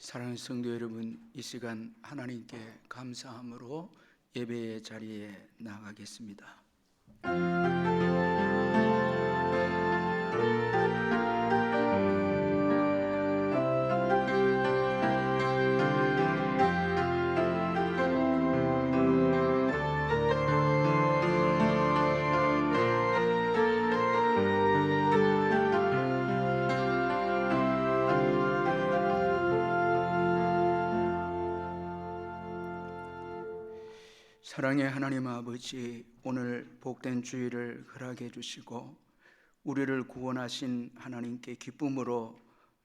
사랑하는 성도 여러분, 이 시간 하나님께 감사함으로 예배의 자리에 나가겠습니다. 사랑의 하나님 아버지, 오늘 복된 주일을 허락해 주시고 우리를 구원하신 하나님께 기쁨으로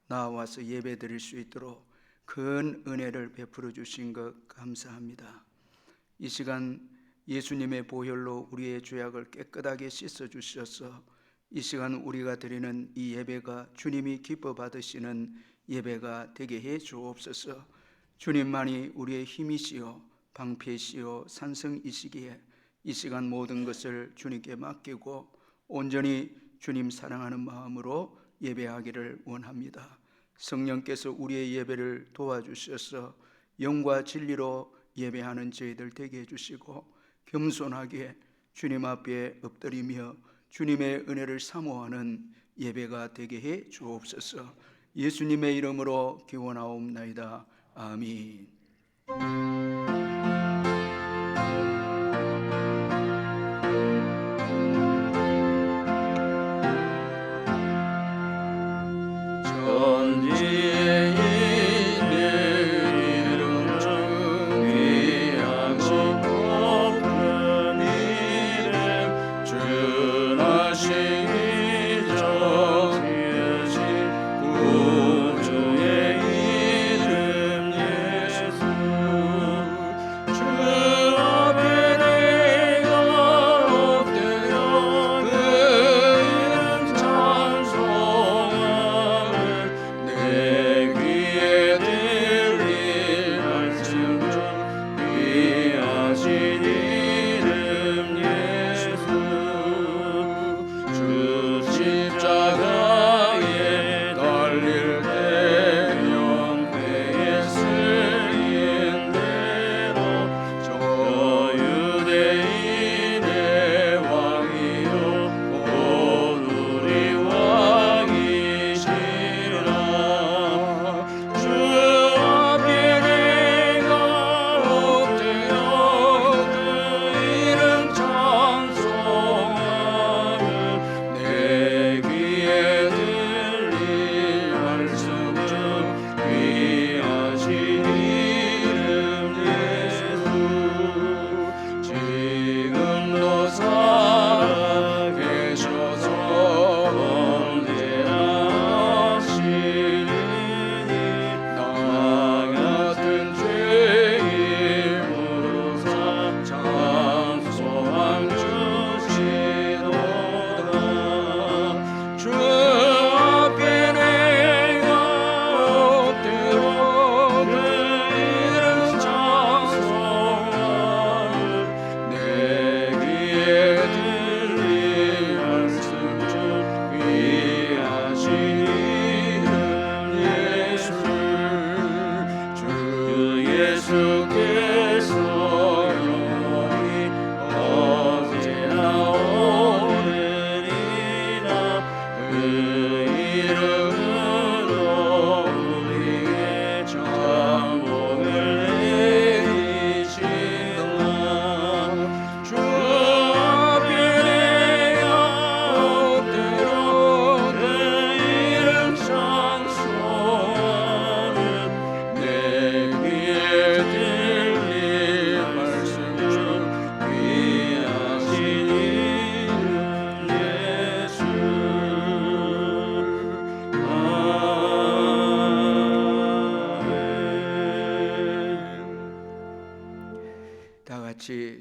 나와서 예배 드릴 수 있도록 큰 은혜를 베풀어 주신 것 감사합니다. 이 시간 예수님의 보혈로 우리의 죄악을 깨끗하게 씻어 주셔서 이 시간 우리가 드리는 이 예배가 주님이 기뻐 받으시는 예배가 되게 해 주옵소서. 주님만이 우리의 힘이시요 방패시요 산성이시기에 이 시간 모든 것을 주님께 맡기고 온전히 주님 사랑하는 마음으로 예배하기를 원합니다. 성령께서 우리의 예배를 도와주셔서 영과 진리로 예배하는 저희들 되게 해주시고 겸손하게 주님 앞에 엎드리며 주님의 은혜를 사모하는 예배가 되게 해 주옵소서. 예수님의 이름으로 기원하옵나이다. 아멘.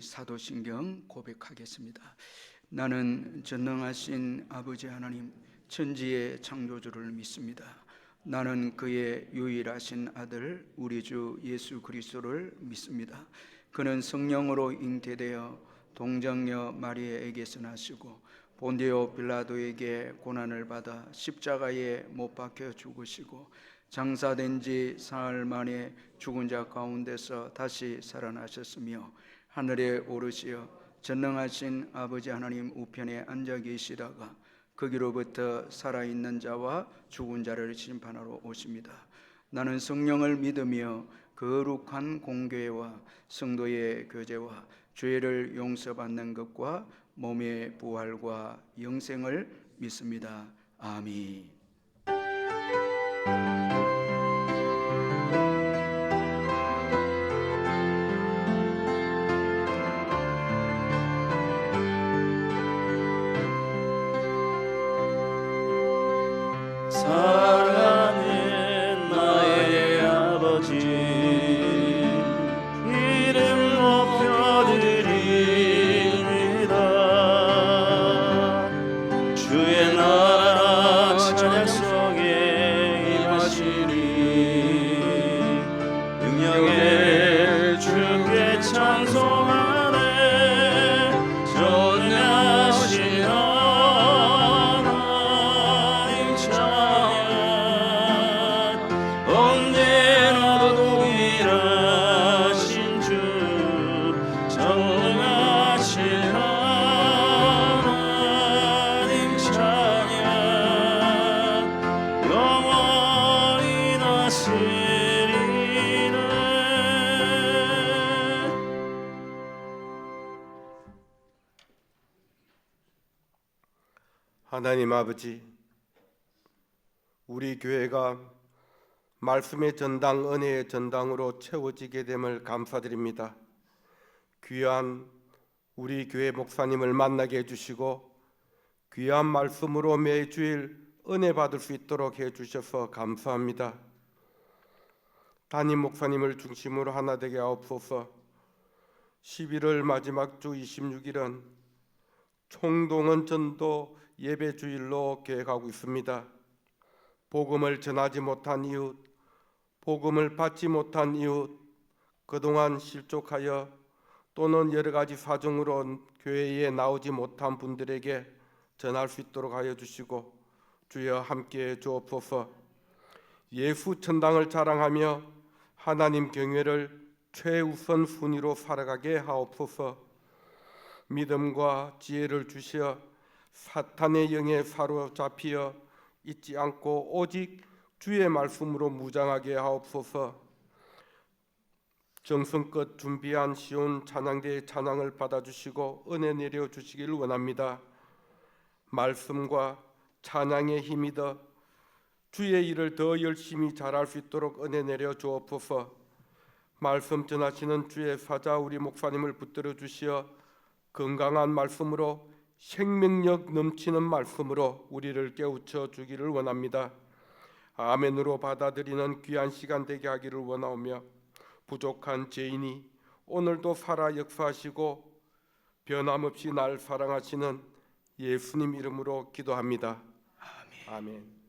사도신경 고백하겠습니다. 나는 전능하신 아버지 하나님 천지의 창조주를 믿습니다. 나는 그의 유일하신 아들 우리 주 예수 그리스도를 믿습니다. 그는 성령으로 잉태되어 동정녀 마리아에게서 나시고 본디오 빌라도에게 고난을 받아 십자가에 못 박혀 죽으시고 장사된 지 사흘 만에 죽은 자 가운데서 다시 살아나셨으며 하늘에 오르시어 전능하신 아버지 하나님 우편에 앉아 계시다가 거기로부터 살아있는 자와 죽은 자를 심판하러 오십니다. 나는 성령을 믿으며 거룩한 공교회와 성도의 교제와 죄를 용서받는 것과 몸의 부활과 영생을 믿습니다. 아멘. 사랑하는 나의 아버지, 이름 높여드립니다. 주의 나라 찬양 속에 임하시니 능력의 주께 찬송하네. 전능하신 하나님 찬양, 언제나 동일하신 주, 전능하신 하나님 찬양, 영원히 다스리네. 하나님 아버지, 우리 교회가 말씀의 전당, 은혜의 전당으로 채워지게 됨을 감사드립니다. 귀한 우리 교회 목사님을 만나게 해주시고 귀한 말씀으로 매주일 은혜 받을 수 있도록 해주셔서 감사합니다. 담임 목사님을 중심으로 하나 되게 하옵소서. 11월 마지막 주 26일은 총동원 전도 예배 주일로 계획하고 있습니다. 복음을 전하지 못한 이웃, 복음을 받지 못한 이웃, 그동안 실족하여 또는 여러 가지 사정으로 교회에 나오지 못한 분들에게 전할 수 있도록 하여 주시고 주여 함께해 주옵소서. 예수 천당을 자랑하며 하나님 경외를 최우선 순위로 살아가게 하옵소서. 믿음과 지혜를 주시어 사탄의 영에 사로잡히어 있지 않고 오직 주의 말씀으로 무장하게 하옵소서. 정성껏 준비한 시온 찬양대의 찬양을 받아주시고 은혜 내려주시길 원합니다. 말씀과 찬양의 힘이 더 주의 일을 더 열심히 잘할 수 있도록 은혜 내려 주옵소서. 말씀 전하시는 주의 사자 우리 목사님을 붙들어 주시어 건강한 말씀으로 생명력 넘치는 말씀으로 우리를 깨우쳐 주기를 원합니다. 아멘으로 받아들이는 귀한 시간 되게 하기를 원하오며 부족한 죄인이 오늘도 살아 역사하시고 변함없이 날 사랑하시는 예수님 이름으로 기도합니다. 아멘.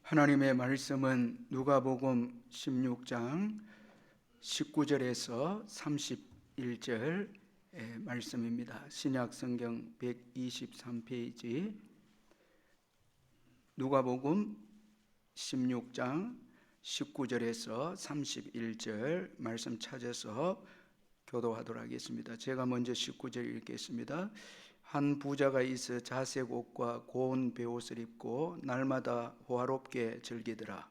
하나님의 말씀은 누가복음 16장 19절에서 31절 말씀입니다. 신약성경 123페이지 누가복음 16장 19절에서 31절 말씀 찾아서 교도하도록 하겠습니다. 제가 먼저 19절 읽겠습니다. 한 부자가 있어 자색 옷과 고운 베옷을 입고 날마다 호화롭게 즐기더라.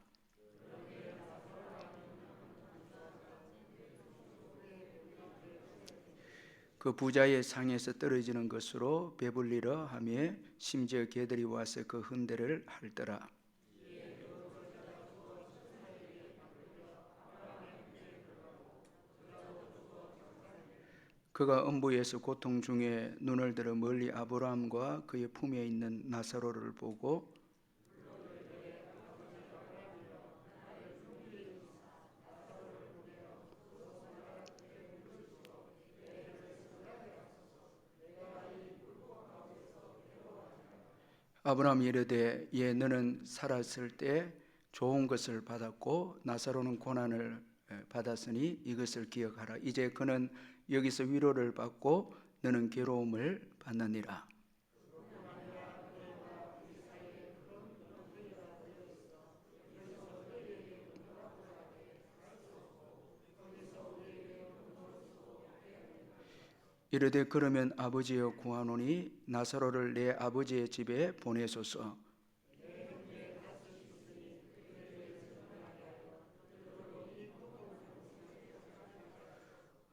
그 부자의 상에서 떨어지는 것으로 배불리러 하며 심지어 개들이 와서 그 흔대를 핥더라. 그가 음부에서 고통 중에 눈을 들어 멀리 아브라함과 그의 품에 있는 나사로를 보고 아브라함이 이르되 예 너는 살았을 때 좋은 것을 받았고 나사로는 고난을 받았으니 이것을 기억하라. 이제 그는 여기서 위로를 받고 너는 괴로움을 받느니라. 이르되 그러면 아버지여 구하노니 나사로를 내 아버지의 집에 보내소서.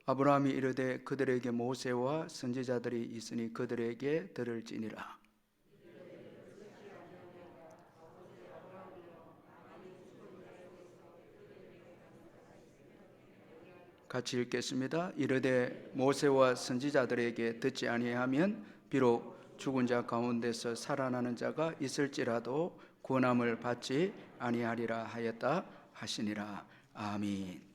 아브라함이 이르되 그들에게 모세와 선지자들이 있으니 그들에게 들을지니라. 같이 읽겠습니다. 이르되 모세와 선지자들에게 듣지 아니하면 비록 죽은 자 가운데서 살아나는 자가 있을지라도 구원함을 받지 아니하리라 하였다 하시니라. 아멘.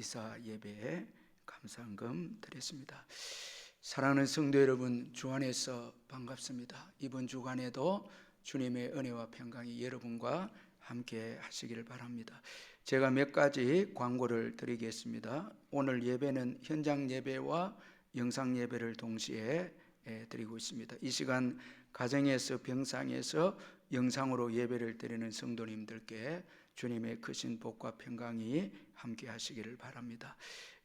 이사 예배에 감사헌금 드렸습니다. 사랑하는 성도 여러분, 주 안에서 반갑습니다. 이번 주간에도 주님의 은혜와 평강이 여러분과 함께 하시기를 바랍니다. 제가 몇 가지 광고를 드리겠습니다. 오늘 예배는 현장 예배와 영상 예배를 동시에 드리고 있습니다. 이 시간 가정에서 병상에서 영상으로 예배를 드리는 성도님들께 주님의 크신 복과 평강이 함께 하시기를 바랍니다.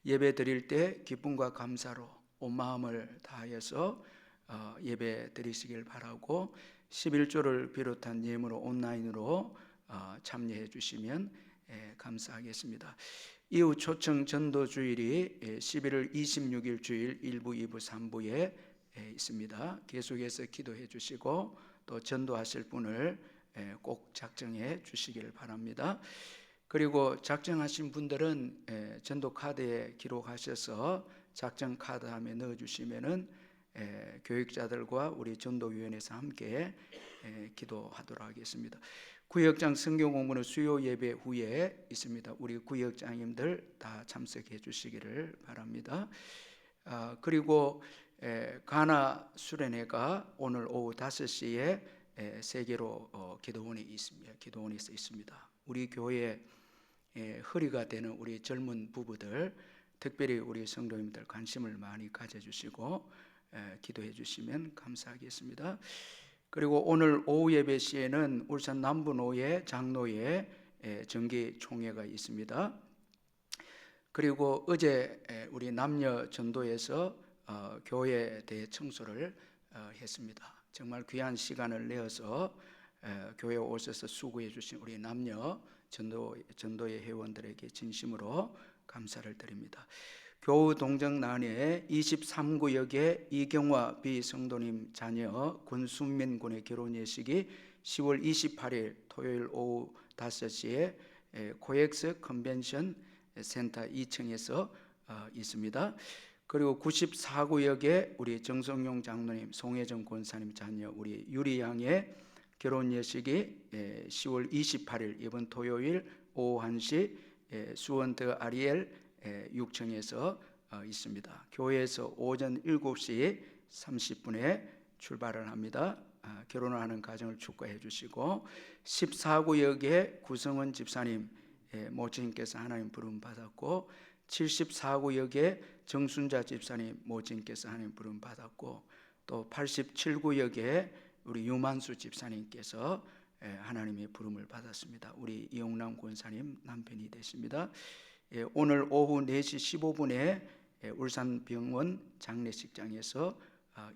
예배 드릴 때 기쁨과 감사로 온 마음을 다하여서 예배 드리시길 바라고 11조를 비롯한 예물로 온라인으로 참여해 주시면 감사하겠습니다. 이후 초청 전도 주일이 11월 26일 주일 1부, 2부, 3부에 있습니다. 계속해서 기도해 주시고 또 전도하실 분을 꼭 작정해 주시길 바랍니다. 그리고 작정하신 분들은 전도 카드에 기록하셔서 작정 카드 함에 넣어 주시면은 교육자들과 우리 전도위원회에서 함께 기도하도록 하겠습니다. 구역장 성경 공부는 수요 예배 후에 있습니다. 우리 구역장님들 다 참석해 주시기를 바랍니다. 그리고 가나 수련회가 오늘 오후 5시에 세계로 기도원에 있습니다. 기도원에서 있습니다. 우리 교회 허리가 되는 우리 젊은 부부들, 특별히 우리 성도님들 관심을 많이 가져주시고 기도해 주시면 감사하겠습니다. 그리고 오늘 오후 예배 시에는 울산 남부노예 장로회 정기 총회가 있습니다. 그리고 어제 우리 남녀 전도에서 교회 대청소를 했습니다. 정말 귀한 시간을 내어서 교회 오셔서 수고해 주신 우리 남녀 전도의 회원들에게 진심으로 감사를 드립니다. 교우 동정난에 23구역의 이경화 비성도님 자녀 권순민 군의 결혼 예식이 10월 28일 토요일 오후 5시에 코엑스 컨벤션 센터 2층에서 있습니다. 그리고 94구역에 우리 정성용 장로님, 송혜정 권사님 자녀 우리 유리양의 결혼 예식이 10월 28일 이번 토요일 오후 1시 수원 더 아리엘 6층에서 있습니다. 교회에서 오전 7시 30분에 출발을 합니다. 결혼을 하는 가정을 축하해 주시고 14구역에 구성원 집사님 모친께서 하나님 부름 받았고 74구역에 정순자 집사님 모친께서 하나님 부름 받았고 또 87구역에 우리 유만수 집사님께서 하나님의 부름을 받았습니다. 우리 이용남 권사님 남편이 되십니다. 오늘 오후 4시 15분에 울산병원 장례식장에서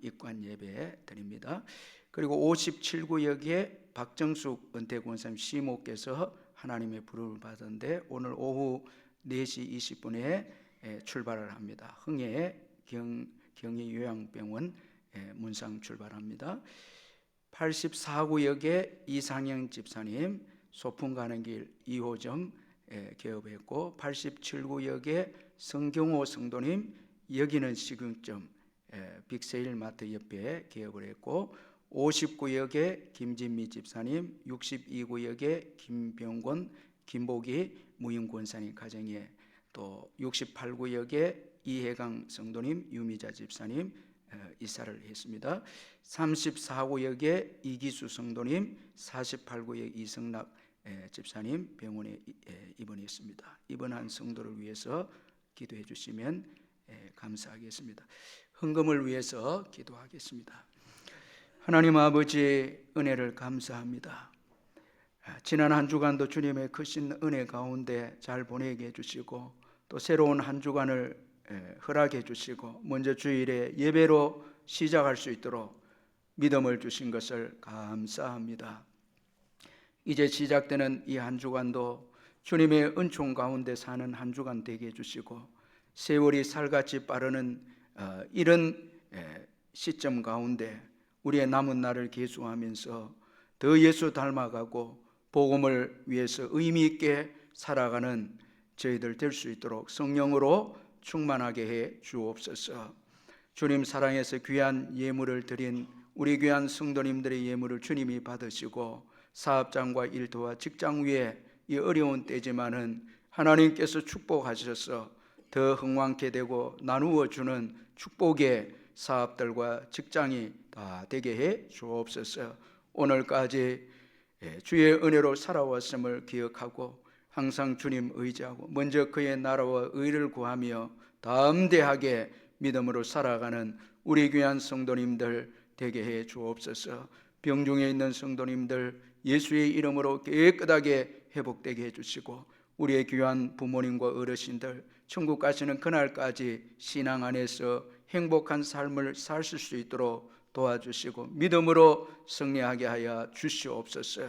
입관 예배 드립니다. 그리고 57구역에 박정숙 은퇴권사님 시모께서 하나님의 부름을 받았는데 오늘 오후 4시 20분에 출발을 합니다. 흥해 경희요양병원 문상 출발합니다. 84구역에 이상영 집사님 소풍 가는 길 2호점 개업했고 87구역에 성경호 성도님 여기는 식용점 빅세일 마트 옆에 개업을 했고 59역에 김진미 집사님, 62구역에 김병권, 김복희 무임권사님 가정에 또 68구역에 이해강 성도님, 유미자 집사님 이사를 했습니다. 34구역에 이기수 성도님, 48구역 이성락 집사님 병원에 입원했습니다. 입원한 성도를 위해서 기도해 주시면 감사하겠습니다. 헌금을 위해서 기도하겠습니다. 하나님 아버지 은혜를 감사합니다. 지난 한 주간도 주님의 크신 은혜 가운데 잘 보내게 해주시고 또 새로운 한 주간을 허락해 주시고 먼저 주일에 예배로 시작할 수 있도록 믿음을 주신 것을 감사합니다. 이제 시작되는 이 한 주간도 주님의 은총 가운데 사는 한 주간 되게 해주시고 세월이 살같이 빠르는 이런 시점 가운데 우리의 남은 날을 계수하면서 더 예수 닮아가고 복음을 위해서 의미 있게 살아가는 저희들 될 수 있도록 성령으로 충만하게 해 주옵소서. 주님 사랑해서 귀한 예물을 드린 우리 귀한 성도님들의 예물을 주님이 받으시고 사업장과 일터와 직장 위에 이 어려운 때지만은 하나님께서 축복하셔서 더 흥왕케 되고 나누어 주는 축복의 사업들과 직장이 다 되게 해 주옵소서. 오늘까지 주의 은혜로 살아왔음을 기억하고 항상 주님 의지하고 먼저 그의 나라와 의를 구하며 담대하게 믿음으로 살아가는 우리 귀한 성도님들 되게 해 주옵소서. 병중에 있는 성도님들 예수의 이름으로 깨끗하게 회복되게 해주시고, 우리의 귀한 부모님과 어르신들 천국 가시는 그날까지 신앙 안에서 행복한 삶을 사실 수 있도록 도와주시고 믿음으로 승리하게 하여 주시옵소서.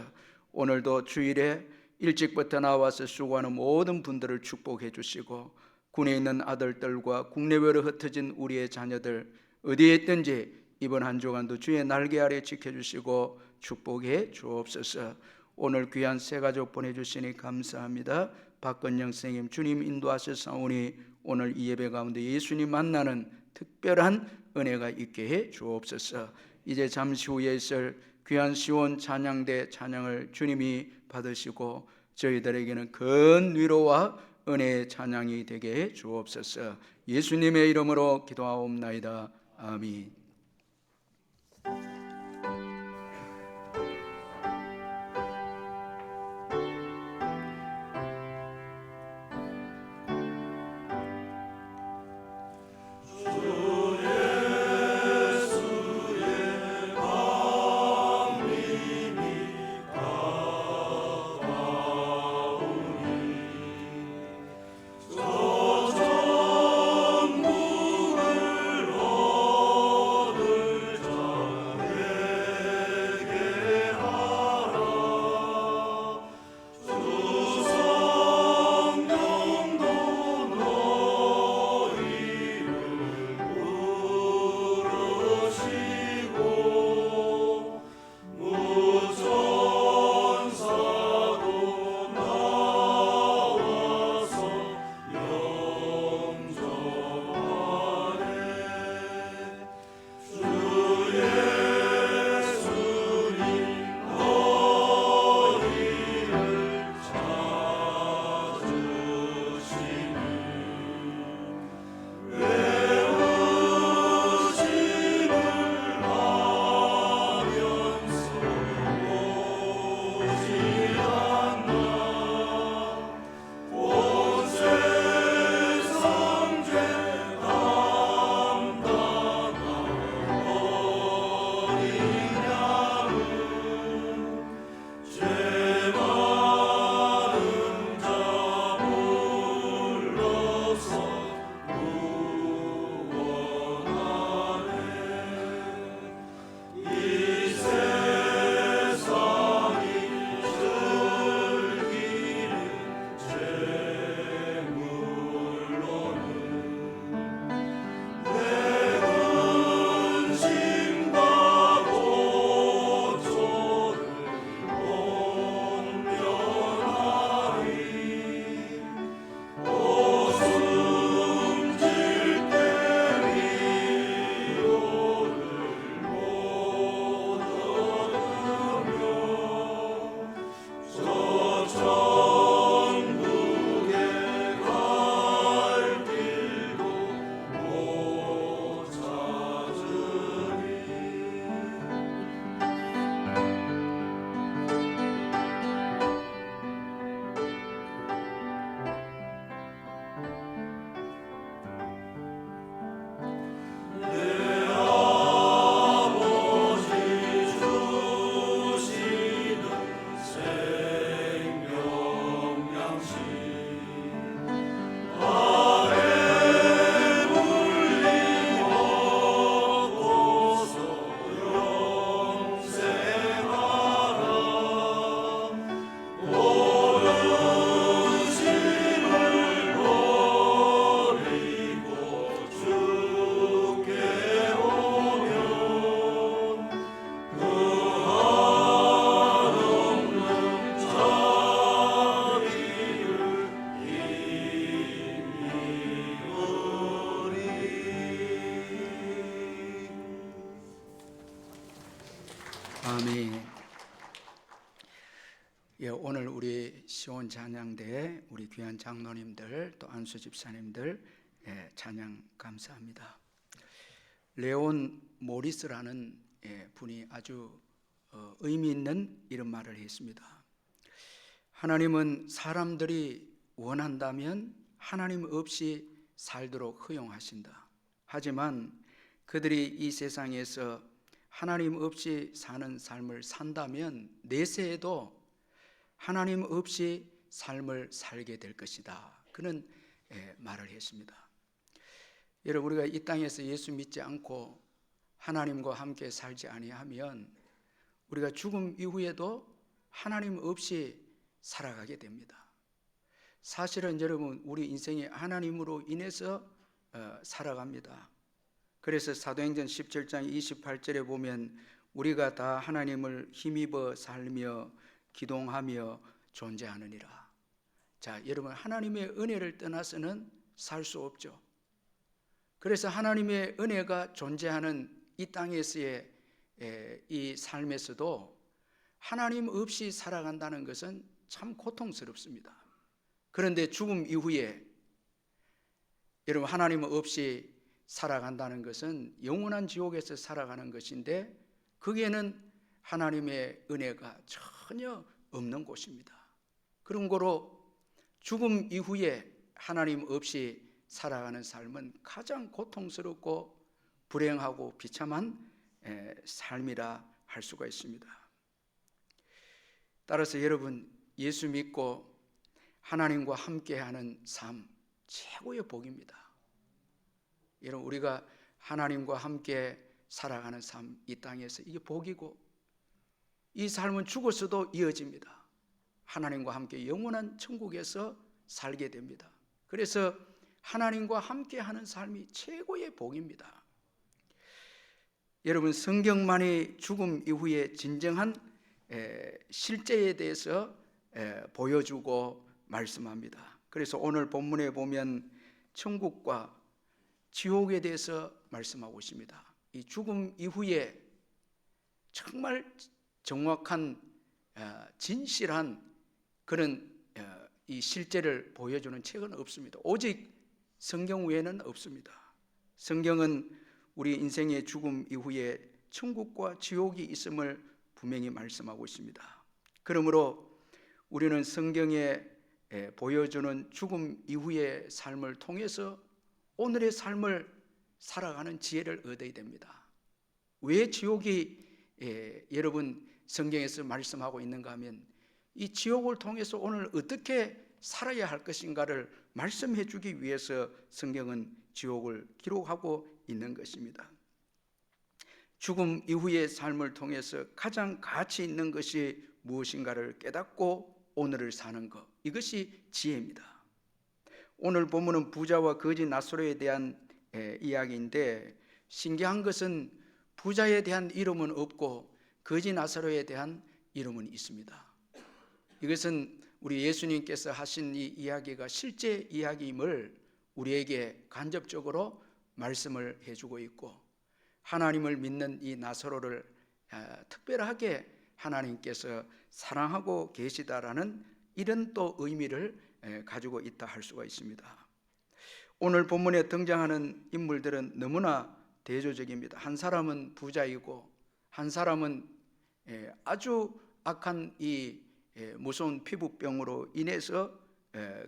오늘도 주일에 일찍부터 나와서 수고하는 모든 분들을 축복해 주시고, 군에 있는 아들들과 국내외로 흩어진 우리의 자녀들 어디에 있든지 이번 한 주간도 주의 날개 아래 지켜주시고 축복해 주옵소서. 오늘 귀한 새 가족 보내주시니 감사합니다. 박건영 선생님 주님 인도하셨사오니 오늘 이 예배 가운데 예수님 만나는 특별한 은혜가 있게 해 주옵소서. 이제 잠시 후에 있을 귀한 시온 찬양대 찬양을 주님이 받으시고 저희들에게는 큰 위로와 은혜의 찬양이 되게 해 주옵소서. 예수님의 이름으로 기도하옵나이다. 아멘. 아멘. 예, 오늘 우리 시온 찬양대에 우리 귀한 장로님들 또 안수 집사님들 찬양 감사합니다. 레온 모리스라는 분이 아주 의미 있는 이런 말을 했습니다. 하나님은 사람들이 원한다면 하나님 없이 살도록 허용하신다. 하지만 그들이 이 세상에서 하나님 없이 사는 삶을 산다면 내세에도 하나님 없이 삶을 살게 될 것이다. 그는 말을 했습니다. 여러분, 우리가 이 땅에서 예수 믿지 않고 하나님과 함께 살지 아니하면 우리가 죽음 이후에도 하나님 없이 살아가게 됩니다. 사실은 여러분, 우리 인생이 하나님으로 인해서 살아갑니다. 그래서 사도행전 17장 28절에 보면 우리가 다 하나님을 힘입어 살며 기동하며 존재하느니라. 자, 여러분, 하나님의 은혜를 떠나서는 살 수 없죠. 그래서 하나님의 은혜가 존재하는 이 땅에서의 이 삶에서도 하나님 없이 살아간다는 것은 참 고통스럽습니다. 그런데 죽음 이후에 여러분, 하나님 없이 살아간다는 것은 영원한 지옥에서 살아가는 것인데 거기에는 하나님의 은혜가 전혀 없는 곳입니다. 그런 거로 죽음 이후에 하나님 없이 살아가는 삶은 가장 고통스럽고 불행하고 비참한 삶이라 할 수가 있습니다. 따라서 여러분, 예수 믿고 하나님과 함께하는 삶 최고의 복입니다. 여러분, 우리가 하나님과 함께 살아가는 삶, 이 땅에서 이게 복이고 이 삶은 죽어서도 이어집니다. 하나님과 함께 영원한 천국에서 살게 됩니다. 그래서 하나님과 함께하는 삶이 최고의 복입니다. 여러분, 성경만이 죽음 이후에 진정한 실제에 대해서 보여주고 말씀합니다. 그래서 오늘 본문에 보면 천국과 지옥에 대해서 말씀하고 있습니다. 이 죽음 이후에 정말 정확한 진실한 그런 이 실제를 보여주는 책은 없습니다. 오직 성경 외에는 없습니다. 성경은 우리 인생의 죽음 이후에 천국과 지옥이 있음을 분명히 말씀하고 있습니다. 그러므로 우리는 성경에 보여주는 죽음 이후의 삶을 통해서 오늘의 삶을 살아가는 지혜를 얻어야 됩니다. 왜 지옥이 여러분 성경에서 말씀하고 있는가 하면 이 지옥을 통해서 오늘 어떻게 살아야 할 것인가를 말씀해 주기 위해서 성경은 지옥을 기록하고 있는 것입니다. 죽음 이후의 삶을 통해서 가장 가치 있는 것이 무엇인가를 깨닫고 오늘을 사는 것, 이것이 지혜입니다. 오늘 본문은 부자와 거지 나사로에 대한 이야기인데 신기한 것은 부자에 대한 이름은 없고 거지 나사로에 대한 이름은 있습니다. 이것은 우리 예수님께서 하신 이 이야기가 실제 이야기임을 우리에게 간접적으로 말씀을 해주고 있고 하나님을 믿는 이 나사로를 특별하게 하나님께서 사랑하고 계시다라는 이런 또 의미를 가지고 있다 할 수가 있습니다. 오늘 본문에 등장하는 인물들은 너무나 대조적입니다. 한 사람은 부자이고 한 사람은 아주 악한 이 무서운 피부병으로 인해서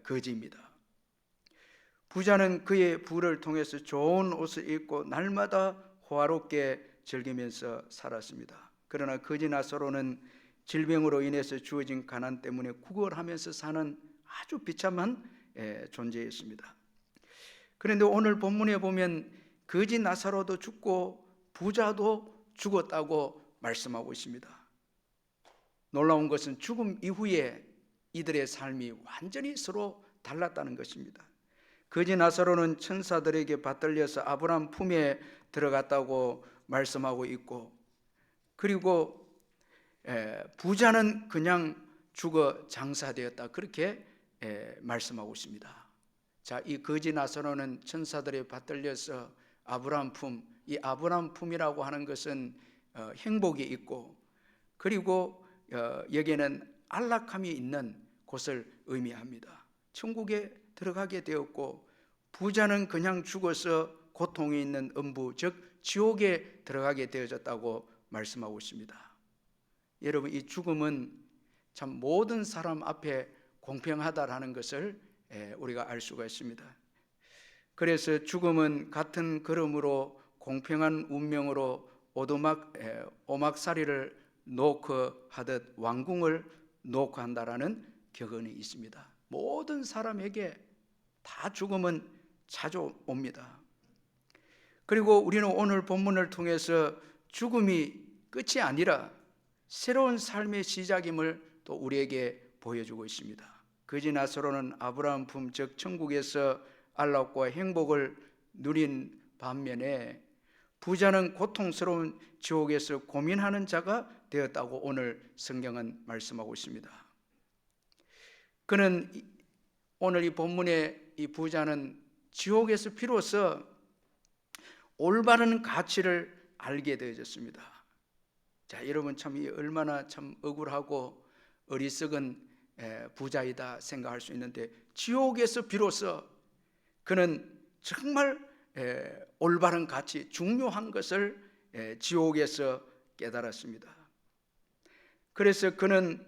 거지입니다. 부자는 그의 부를 통해서 좋은 옷을 입고 날마다 호화롭게 즐기면서 살았습니다. 그러나 거지 나사로는 질병으로 인해서 주어진 가난 때문에 구걸하면서 사는 아주 비참한 존재였습니다. 그런데 오늘 본문에 보면 거지 나사로도 죽고 부자도 죽었다고 말씀하고 있습니다. 놀라운 것은 죽음 이후에 이들의 삶이 완전히 서로 달랐다는 것입니다. 거지 나사로는 천사들에게 받들려서 아브라함 품에 들어갔다고 말씀하고 있고 그리고 부자는 그냥 죽어 장사되었다 그렇게 말씀하고 있습니다. 자, 이 거지 나사로는 천사들에 받들려서 아브라함 품, 이 아브라함 품이라고 하는 것은 행복이 있고 그리고 여기에는 안락함이 있는 곳을 의미합니다. 천국에 들어가게 되었고 부자는 그냥 죽어서 고통이 있는 음부 즉 지옥에 들어가게 되어졌다고 말씀하고 있습니다. 여러분, 이 죽음은 참 모든 사람 앞에 공평하다라는 것을 우리가 알 수가 있습니다. 그래서 죽음은 같은 걸음으로 공평한 운명으로 오막살이를 놓고 하듯 왕궁을 놓고 한다라는 격언이 있습니다. 모든 사람에게 다 죽음은 찾아옵니다. 그리고 우리는 오늘 본문을 통해서 죽음이 끝이 아니라 새로운 삶의 시작임을 또 우리에게 보여주고 있습니다. 그지 나서로는 아브라함 품 즉 천국에서 안락과 행복을 누린 반면에 부자는 고통스러운 지옥에서 고민하는 자가 되었다고 오늘 성경은 말씀하고 있습니다. 그는 오늘 이 본문의 이 부자는 지옥에서 비로소 올바른 가치를 알게 되어졌습니다. 자, 여러분 참 얼마나 참 억울하고 어리석은 부자이다 생각할 수 있는데, 지옥에서 비로소 그는 정말 올바른 가치, 중요한 것을 지옥에서 깨달았습니다. 그래서 그는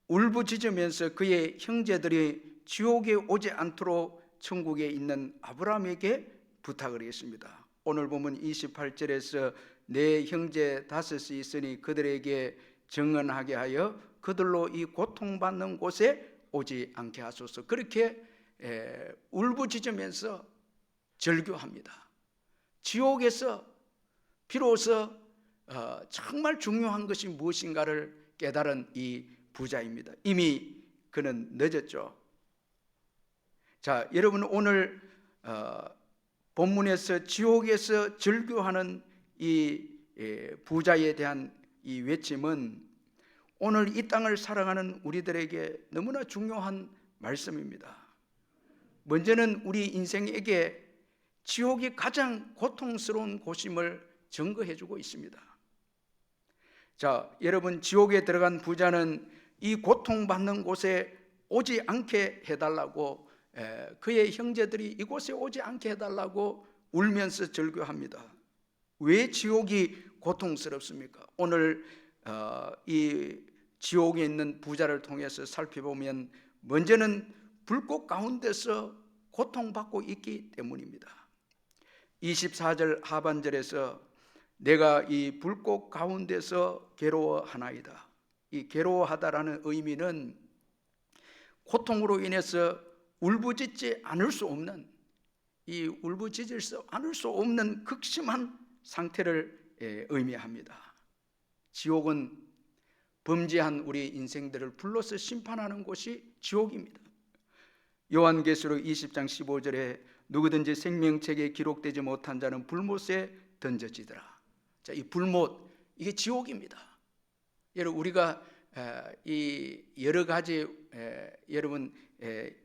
울부짖으면서 그의 형제들이 지옥에 오지 않도록 천국에 있는 아브라함에게 부탁을 했습니다. 오늘 보면 28절에서 내 형제 다섯이 있으니 그들에게 정언하게 하여 그들로 이 고통받는 곳에 오지 않게 하소서. 그렇게 울부짖으면서 절규합니다. 지옥에서 비로소 정말 중요한 것이 무엇인가를 깨달은 이 부자입니다. 이미 그는 늦었죠. 자, 여러분 오늘 본문에서 지옥에서 절규하는 이 부자에 대한 이 외침은 오늘 이 땅을 살아가는 우리들에게 너무나 중요한 말씀입니다. 먼저는 우리 인생에게 지옥이 가장 고통스러운 곳임을 증거해주고 있습니다. 자, 여러분 지옥에 들어간 부자는 이 고통받는 곳에 오지 않게 해달라고 그의 형제들이 이곳에 오지 않게 해달라고 울면서 절규합니다. 왜 지옥이 고통스럽습니까? 오늘 이 지옥에 있는 부자를 통해서 살펴보면 먼저는 불꽃 가운데서 고통받고 있기 때문입니다. 24절 하반절에서 내가 이 불꽃 가운데서 괴로워하나이다. 이 괴로워하다라는 의미는 고통으로 인해서 울부짖지 않을 수 없는, 이 울부짖을 수 않을 수 없는 극심한 상태를 의미합니다. 지옥은 범죄한 우리 인생들을 불러서 심판하는 곳이 지옥입니다. 요한계시록 20장 15절에 누구든지 생명책에 기록되지 못한 자는 불못에 던져지더라. 자, 이 불못, 이게 지옥입니다. 여러분 우리가 이 여러 가지 여러분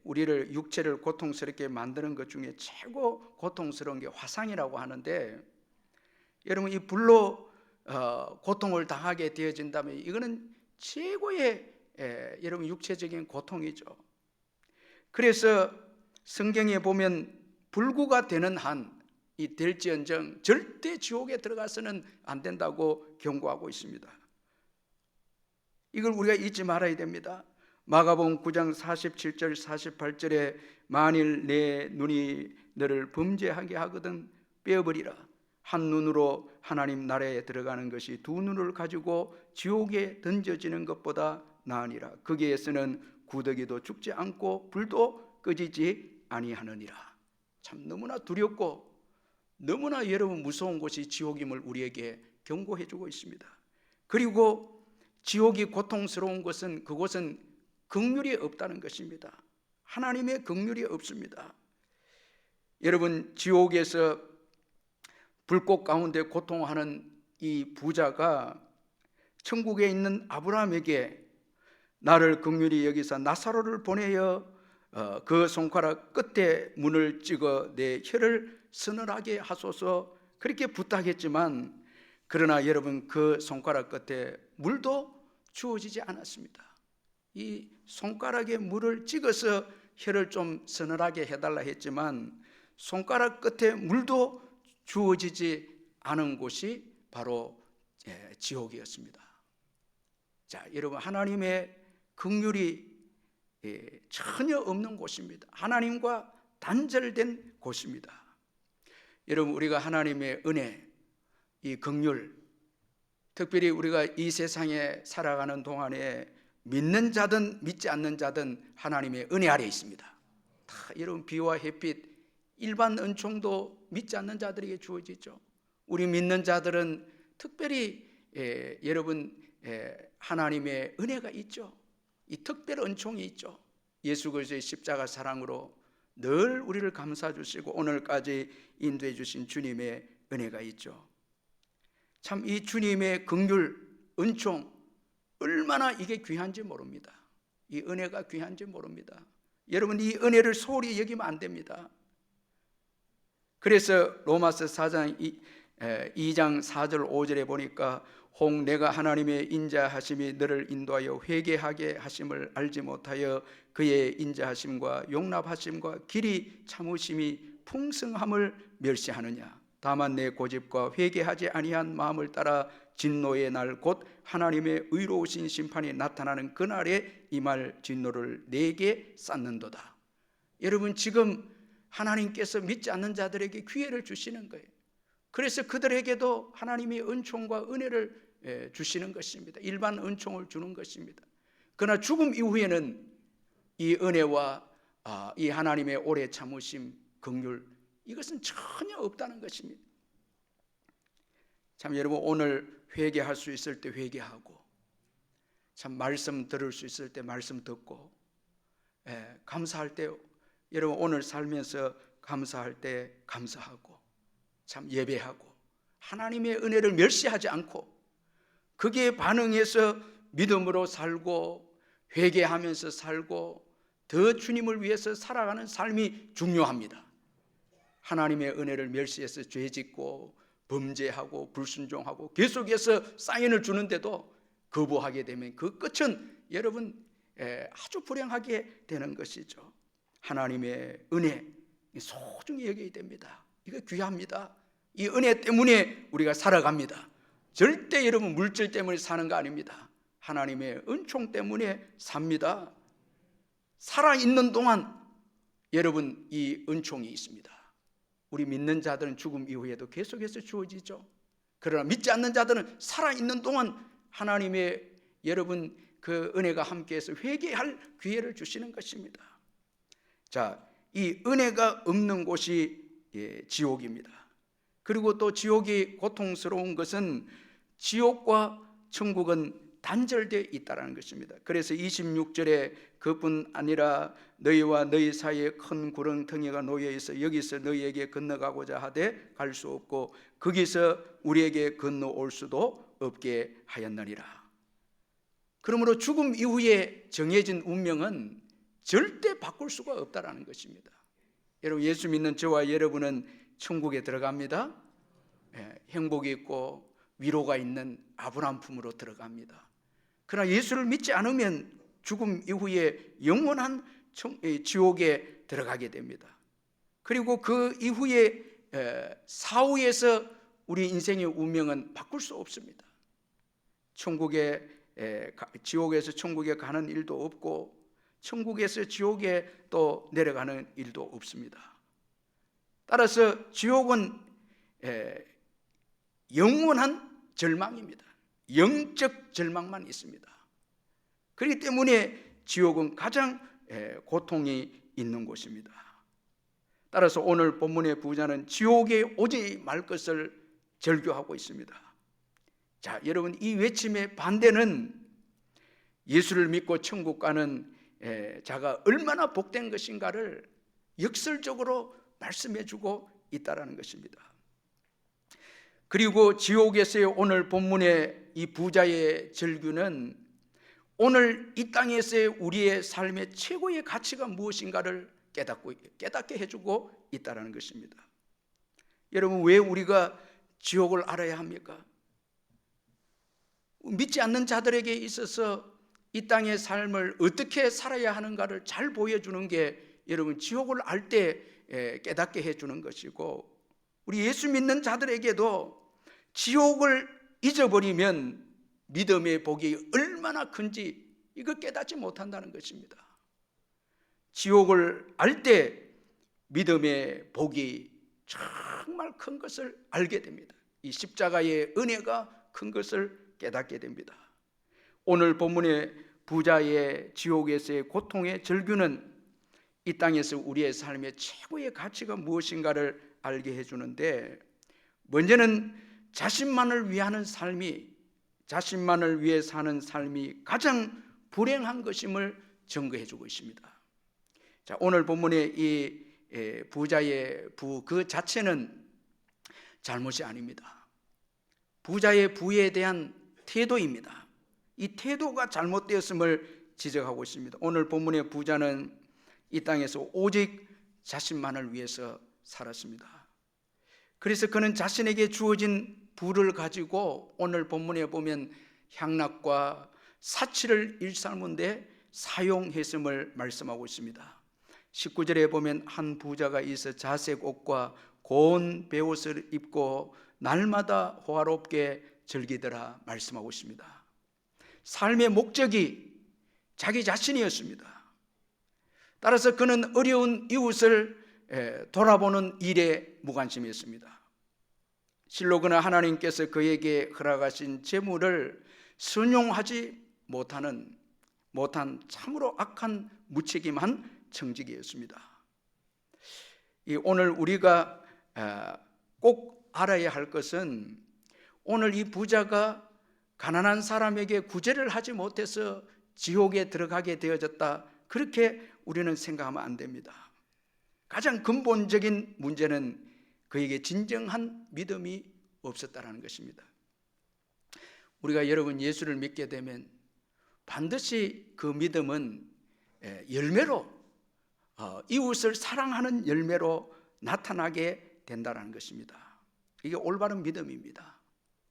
우리를 육체를 고통스럽게 만드는 것 중에 최고 고통스러운 게 화상이라고 하는데, 여러분 이 불로 고통을 당하게 되어진다면 이거는 최고의 여러분 육체적인 고통이죠. 그래서 성경에 보면 불구가 되는 한 이 될지언정 절대 지옥에 들어가서는 안 된다고 경고하고 있습니다. 이걸 우리가 잊지 말아야 됩니다. 마가복음 9장 47절 48절에 만일 내 눈이 너를 범죄하게 하거든 빼어버리라. 한 눈으로 하나님 나라에 들어가는 것이 두 눈을 가지고 지옥에 던져지는 것보다 나으니라. 거기에서는 구더기도 죽지 않고 불도 꺼지지 아니하느니라. 참 너무나 두렵고 너무나 여러분 무서운 곳이 지옥임을 우리에게 경고해 주고 있습니다. 그리고 지옥이 고통스러운 것은 그곳은 긍휼이 없다는 것입니다. 하나님의 긍휼이 없습니다. 여러분 지옥에서 불꽃 가운데 고통하는 이 부자가 천국에 있는 아브라함에게 나를 긍휼히 여기사 나사로를 보내어 그 손가락 끝에 문을 찍어 내 혀를 서늘하게 하소서 그렇게 부탁했지만, 그러나 여러분 그 손가락 끝에 물도 주어지지 않았습니다. 이 손가락에 물을 찍어서 혀를 좀 서늘하게 해달라 했지만 손가락 끝에 물도 주어지지 않은 곳이 바로 지옥이었습니다. 자, 여러분 하나님의 긍휼이 전혀 없는 곳입니다. 하나님과 단절된 곳입니다. 여러분 우리가 하나님의 은혜, 이 긍휼, 특별히 우리가 이 세상에 살아가는 동안에 믿는 자든 믿지 않는 자든 하나님의 은혜 아래 있습니다. 다 여러분, 비와 햇빛, 일반 은총도 믿지 않는 자들에게 주어지죠. 우리 믿는 자들은 특별히 여러분 하나님의 은혜가 있죠. 이 특별 은총이 있죠. 예수 그리스도의 십자가 사랑으로 늘 우리를 감싸 주시고 오늘까지 인도해 주신 주님의 은혜가 있죠. 참 이 주님의 긍휼, 은총 얼마나 이게 귀한지 모릅니다. 이 은혜가 귀한지 모릅니다. 여러분, 이 은혜를 소홀히 여기면 안 됩니다. 그래서 로마서 4장 2장 4절 5절에 보니까 혹 내가 하나님의 인자하심이 너를 인도하여 회개하게 하심을 알지 못하여 그의 인자하심과 용납하심과 길이 참으심이 풍성함을 멸시하느냐. 다만 내 고집과 회개하지 아니한 마음을 따라 진노의 날 곧 하나님의 의로우신 심판이 나타나는 그날에 임할 진노를 내게 쌓는도다. 여러분, 지금 하나님께서 믿지 않는 자들에게 기회를 주시는 거예요. 그래서 그들에게도 하나님의 은총과 은혜를 주시는 것입니다. 일반 은총을 주는 것입니다. 그러나 죽음 이후에는 이 은혜와 이 하나님의 오래 참으심, 긍휼, 이것은 전혀 없다는 것입니다. 참 여러분, 오늘 회개할 수 있을 때 회개하고, 참 말씀 들을 수 있을 때 말씀 듣고, 감사할 때, 여러분 오늘 살면서 감사할 때 감사하고, 참 예배하고, 하나님의 은혜를 멸시하지 않고 거기에 반응해서 믿음으로 살고 회개하면서 살고 더 주님을 위해서 살아가는 삶이 중요합니다. 하나님의 은혜를 멸시해서 죄짓고 범죄하고 불순종하고 계속해서 사인을 주는데도 거부하게 되면 그 끝은 여러분 아주 불행하게 되는 것이죠. 하나님의 은혜 소중히 여겨야 됩니다. 이거 귀합니다. 이 은혜 때문에 우리가 살아갑니다. 절대 여러분 물질 때문에 사는 거 아닙니다. 하나님의 은총 때문에 삽니다. 살아있는 동안 여러분 이 은총이 있습니다. 우리 믿는 자들은 죽음 이후에도 계속해서 주어지죠. 그러나 믿지 않는 자들은 살아있는 동안 하나님의 여러분 그 은혜가 함께해서 회개할 기회를 주시는 것입니다. 자, 이 은혜가 없는 곳이 지옥입니다. 그리고 또 지옥이 고통스러운 것은 지옥과 천국은 단절되어 있다는 것입니다. 그래서 26절에 그뿐 아니라 너희와 너희 사이에 큰 구렁텅이가 놓여 있어 여기서 너희에게 건너가고자 하되 갈 수 없고 거기서 우리에게 건너올 수도 없게 하였느니라. 그러므로 죽음 이후에 정해진 운명은 절대 바꿀 수가 없다라는 것입니다. 여러분, 예수 믿는 저와 여러분은 천국에 들어갑니다. 행복이 있고 위로가 있는 아브라함 품으로 들어갑니다. 그러나 예수를 믿지 않으면 죽음 이후에 영원한 지옥에 들어가게 됩니다. 그리고 그 이후에 사후에서 우리 인생의 운명은 바꿀 수 없습니다. 지옥에서 천국에 가는 일도 없고 천국에서 지옥에 또 내려가는 일도 없습니다. 따라서 지옥은 영원한 절망입니다. 영적 절망만 있습니다. 그렇기 때문에 지옥은 가장 고통이 있는 곳입니다. 따라서 오늘 본문의 부자는 지옥에 오지 말 것을 절규하고 있습니다. 자, 여러분, 이 외침의 반대는 예수를 믿고 천국 가는 자가 얼마나 복된 것인가를 역설적으로 말씀해주고 있다라는 것입니다. 그리고 지옥에서의 오늘 본문의 이 부자의 절규는 오늘 이 땅에서의 우리의 삶의 최고의 가치가 무엇인가를 깨닫게 해주고 있다는 것입니다. 여러분, 왜 우리가 지옥을 알아야 합니까? 믿지 않는 자들에게 있어서 이 땅의 삶을 어떻게 살아야 하는가를 잘 보여주는 게 여러분 지옥을 알 때 깨닫게 해주는 것이고, 우리 예수 믿는 자들에게도 지옥을 잊어버리면 믿음의 복이 얼마나 큰지 이거 깨닫지 못한다는 것입니다. 지옥을 알 때 믿음의 복이 정말 큰 것을 알게 됩니다. 이 십자가의 은혜가 큰 것을 깨닫게 됩니다. 오늘 본문의 부자의 지옥에서의 고통의 절규는 이 땅에서 우리의 삶의 최고의 가치가 무엇인가를 알게 해주는데, 먼저는 자신만을 위하는 삶이, 자신만을 위해 사는 삶이 가장 불행한 것임을 증거해주고 있습니다. 자, 오늘 본문의 이 부자의 부 그 자체는 잘못이 아닙니다. 부자의 부에 대한 태도입니다. 이 태도가 잘못되었음을 지적하고 있습니다. 오늘 본문의 부자는 이 땅에서 오직 자신만을 위해서 살았습니다. 그래서 그는 자신에게 주어진 부를 가지고 오늘 본문에 보면 향락과 사치를 일삼는 데 사용했음을 말씀하고 있습니다. 19절에 보면 한 부자가 있어 자색 옷과 고운 베옷을 입고 날마다 호화롭게 즐기더라 말씀하고 있습니다. 삶의 목적이 자기 자신이었습니다. 따라서 그는 어려운 이웃을 돌아보는 일에 무관심이었습니다. 실로 그는 하나님께서 그에게 허락하신 재물을 순용하지 못한 참으로 악한 무책임한 청지기였습니다. 오늘 우리가 꼭 알아야 할 것은, 오늘 이 부자가 가난한 사람에게 구제를 하지 못해서 지옥에 들어가게 되어졌다, 그렇게 우리는 생각하면 안 됩니다. 가장 근본적인 문제는 그에게 진정한 믿음이 없었다는 것입니다. 우리가 여러분 예수를 믿게 되면 반드시 그 믿음은 열매로, 이웃을 사랑하는 열매로 나타나게 된다는 것입니다. 이게 올바른 믿음입니다.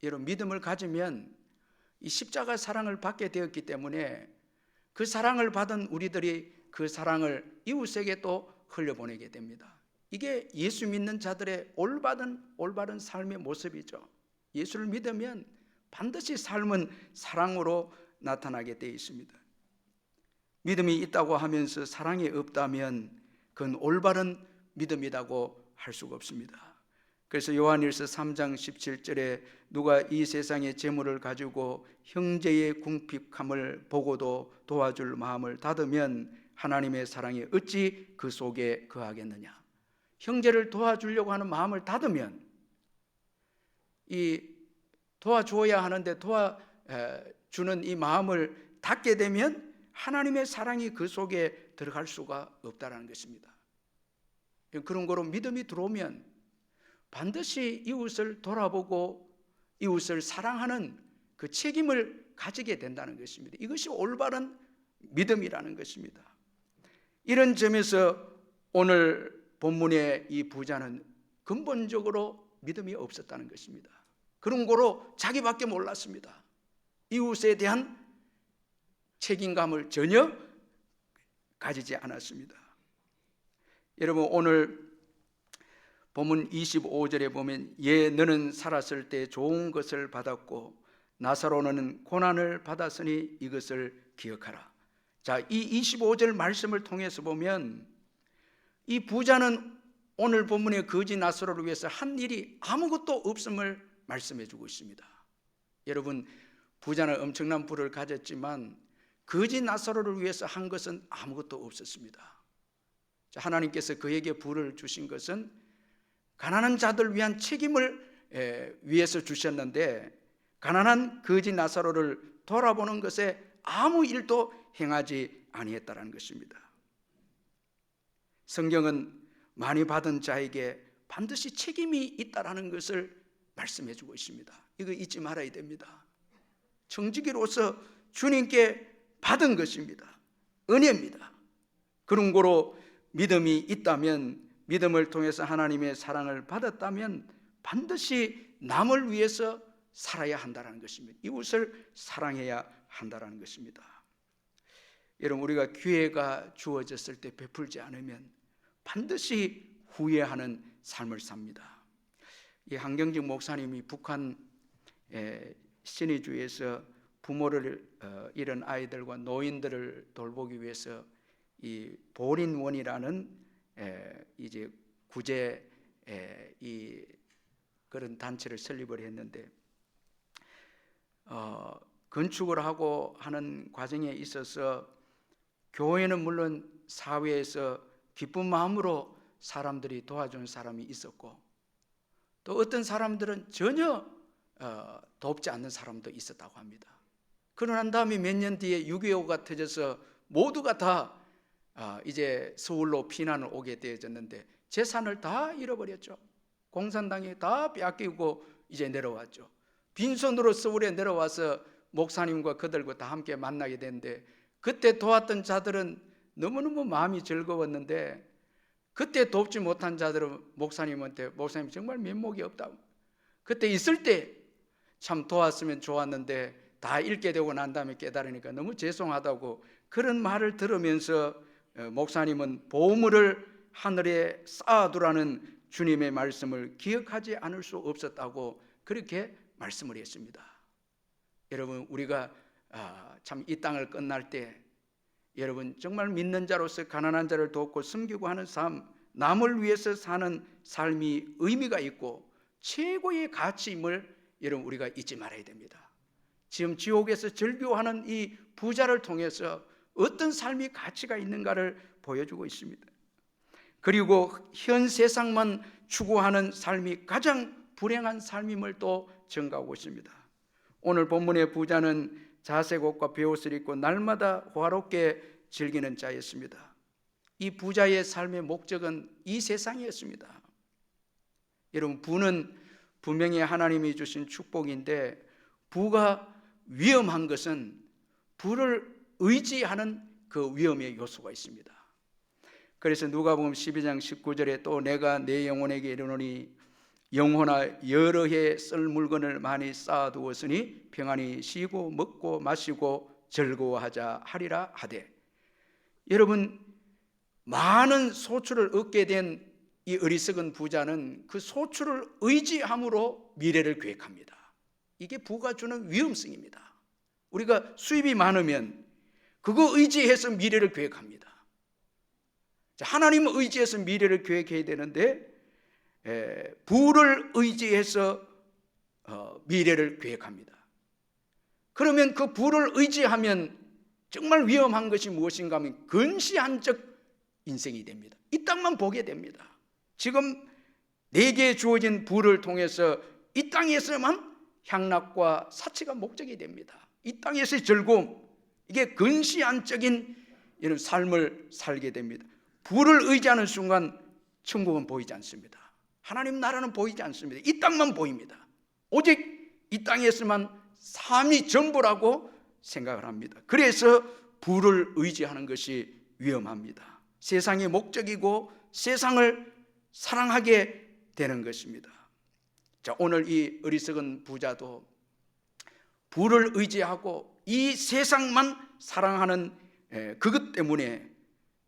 여러분, 믿음을 가지면 이 십자가 사랑을 받게 되었기 때문에 그 사랑을 받은 우리들이 그 사랑을 이웃에게 또 흘려보내게 됩니다. 이게 예수 믿는 자들의 올바른 삶의 모습이죠. 예수를 믿으면 반드시 삶은 사랑으로 나타나게 되어 있습니다. 믿음이 있다고 하면서 사랑이 없다면 그건 올바른 믿음이라고 할 수가 없습니다. 그래서 요한일서 3장 17절에 누가 이 세상의 재물을 가지고 형제의 궁핍함을 보고도 도와줄 마음을 닫으면 하나님의 사랑이 어찌 그 속에 거하겠느냐. 형제를 도와주려고 하는 마음을 닫으면, 이 도와줘야 하는데 도와주는 이 마음을 닫게 되면 하나님의 사랑이 그 속에 들어갈 수가 없다는 것입니다. 그런 거로 믿음이 들어오면 반드시 이웃을 돌아보고 이웃을 사랑하는 그 책임을 가지게 된다는 것입니다. 이것이 올바른 믿음이라는 것입니다. 이런 점에서 오늘 본문의 이 부자는 근본적으로 믿음이 없었다는 것입니다. 그런 거로 자기밖에 몰랐습니다. 이웃에 대한 책임감을 전혀 가지지 않았습니다. 여러분, 오늘 본문 25절에 보면 너는 살았을 때 좋은 것을 받았고 나사로는 고난을 받았으니 이것을 기억하라. 자, 이 25절 말씀을 통해서 보면 이 부자는 오늘 본문의 거지 나사로를 위해서 한 일이 아무것도 없음을 말씀해 주고 있습니다. 여러분, 부자는 엄청난 부를 가졌지만 거지 나사로를 위해서 한 것은 아무것도 없었습니다. 자, 하나님께서 그에게 부를 주신 것은 가난한 자들 위한 책임을 위해서 주셨는데, 가난한 거지 나사로를 돌아보는 것에 아무 일도 행하지 아니했다는 것입니다. 성경은 많이 받은 자에게 반드시 책임이 있다라는 것을 말씀해 주고 있습니다. 이거 잊지 말아야 됩니다. 청지기로서 주님께 받은 것입니다. 은혜입니다. 그런 거로 믿음이 있다면, 믿음을 통해서 하나님의 사랑을 받았다면 반드시 남을 위해서 살아야 한다는 것입니다. 이웃을 사랑해야 한다는 것입니다. 여러분, 우리가 기회가 주어졌을 때 베풀지 않으면 반드시 후회하는 삶을 삽니다. 이 한경직 목사님이 북한 신의주에서 부모를 잃은 아이들과 노인들을 돌보기 위해서 이 보린원이라는 이제 구제 이 그런 단체를 설립을 했는데, 건축을 하고 하는 과정에 있어서 교회는 물론 사회에서 기쁜 마음으로 사람들이 도와준 사람이 있었고, 또 어떤 사람들은 전혀 돕지 않는 사람도 있었다고 합니다. 그러고 다음에 몇 년 뒤에 6.25가 터져서 모두가 다 이제 서울로 피난을 오게 되어졌는데 재산을 다 잃어버렸죠. 공산당이 다 빼앗기고 이제 내려왔죠. 빈손으로 서울에 내려와서 목사님과 그들과 다 함께 만나게 됐는데, 그때 도왔던 자들은 너무너무 마음이 즐거웠는데 그때 돕지 못한 자들은 목사님한테 목사님 정말 면목이 없다고, 그때 있을 때 참 도왔으면 좋았는데 다 잃게 되고 난 다음에 깨달으니까 너무 죄송하다고 그런 말을 들으면서 목사님은 보물을 하늘에 쌓아두라는 주님의 말씀을 기억하지 않을 수 없었다고 그렇게 말씀을 했습니다. 여러분, 우리가 참 이 땅을 끝날 때 여러분 정말 믿는 자로서 가난한 자를 돕고 섬기고 하는 삶, 남을 위해서 사는 삶이 의미가 있고 최고의 가치임을 여러분 우리가 잊지 말아야 됩니다. 지금 지옥에서 절규하는 이 부자를 통해서 어떤 삶이 가치가 있는가를 보여주고 있습니다. 그리고 현 세상만 추구하는 삶이 가장 불행한 삶임을 또 증가하고 있습니다. 오늘 본문의 부자는 자색 옷과 베옷을 입고 날마다 호화롭게 즐기는 자였습니다. 이 부자의 삶의 목적은 이 세상이었습니다. 여러분, 부는 분명히 하나님이 주신 축복인데 부가 위험한 것은 부를 의지하는 그 위험의 요소가 있습니다. 그래서 누가복음 12장 19절에 또 내가 내 영혼에게 이르노니 영혼아 여러 해 쓸 물건을 많이 쌓아두었으니 평안히 쉬고 먹고 마시고 즐거워하자 하리라 하되, 여러분 많은 소출을 얻게 된 이 어리석은 부자는 그 소출을 의지함으로 미래를 계획합니다. 이게 부가 주는 위험성입니다. 우리가 수입이 많으면 그거 의지해서 미래를 계획합니다. 하나님을 의지해서 미래를 계획해야 되는데 부를 의지해서 미래를 계획합니다. 그러면 그 부를 의지하면 정말 위험한 것이 무엇인가 하면 근시안적 인생이 됩니다. 이 땅만 보게 됩니다. 지금 내게 주어진 부를 통해서 이 땅에서만 향락과 사치가 목적이 됩니다. 이 땅에서의 즐거움, 이게 근시안적인 이런 삶을 살게 됩니다. 부를 의지하는 순간 천국은 보이지 않습니다. 하나님 나라는 보이지 않습니다. 이 땅만 보입니다. 오직 이 땅에서만 삶이 전부라고 생각을 합니다. 그래서 부를 의지하는 것이 위험합니다. 세상의 목적이고 세상을 사랑하게 되는 것입니다. 자, 오늘 이 어리석은 부자도 부를 의지하고 이 세상만 사랑하는 그것 때문에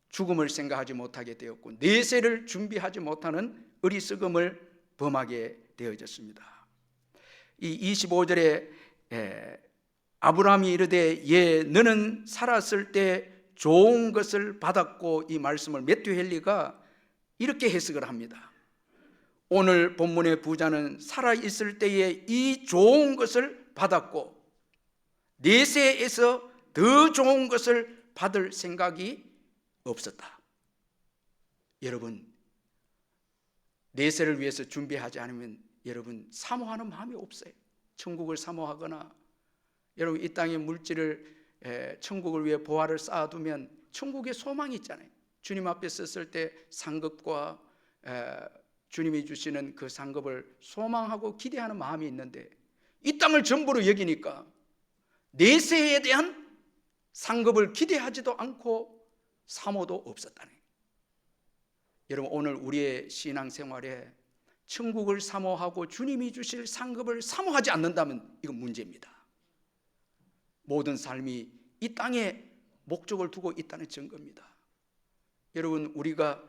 죽음을 생각하지 못하게 되었고 내세를 준비하지 못하는 어리석음을 범하게 되어졌습니다. 이 25절에 아브라함이 이르되 예 너는 살았을 때 좋은 것을 받았고, 이 말씀을 매튜 헨리가 이렇게 해석을 합니다. 오늘 본문의 부자는 살아있을 때에 이 좋은 것을 받았고 내세에서 더 좋은 것을 받을 생각이 없었다. 여러분, 내세를 위해서 준비하지 않으면 여러분 사모하는 마음이 없어요. 천국을 사모하거나 여러분 이 땅의 물질을 천국을 위해 보화를 쌓아두면 천국에 소망이 있잖아요. 주님 앞에 섰을 때 상급과 주님이 주시는 그 상급을 소망하고 기대하는 마음이 있는데 이 땅을 전부로 여기니까 내세에 대한 상급을 기대하지도 않고 사모도 없었다네. 여러분, 오늘 우리의 신앙생활에 천국을 사모하고 주님이 주실 상급을 사모하지 않는다면 이건 문제입니다. 모든 삶이 이 땅에 목적을 두고 있다는 증거입니다. 여러분, 우리가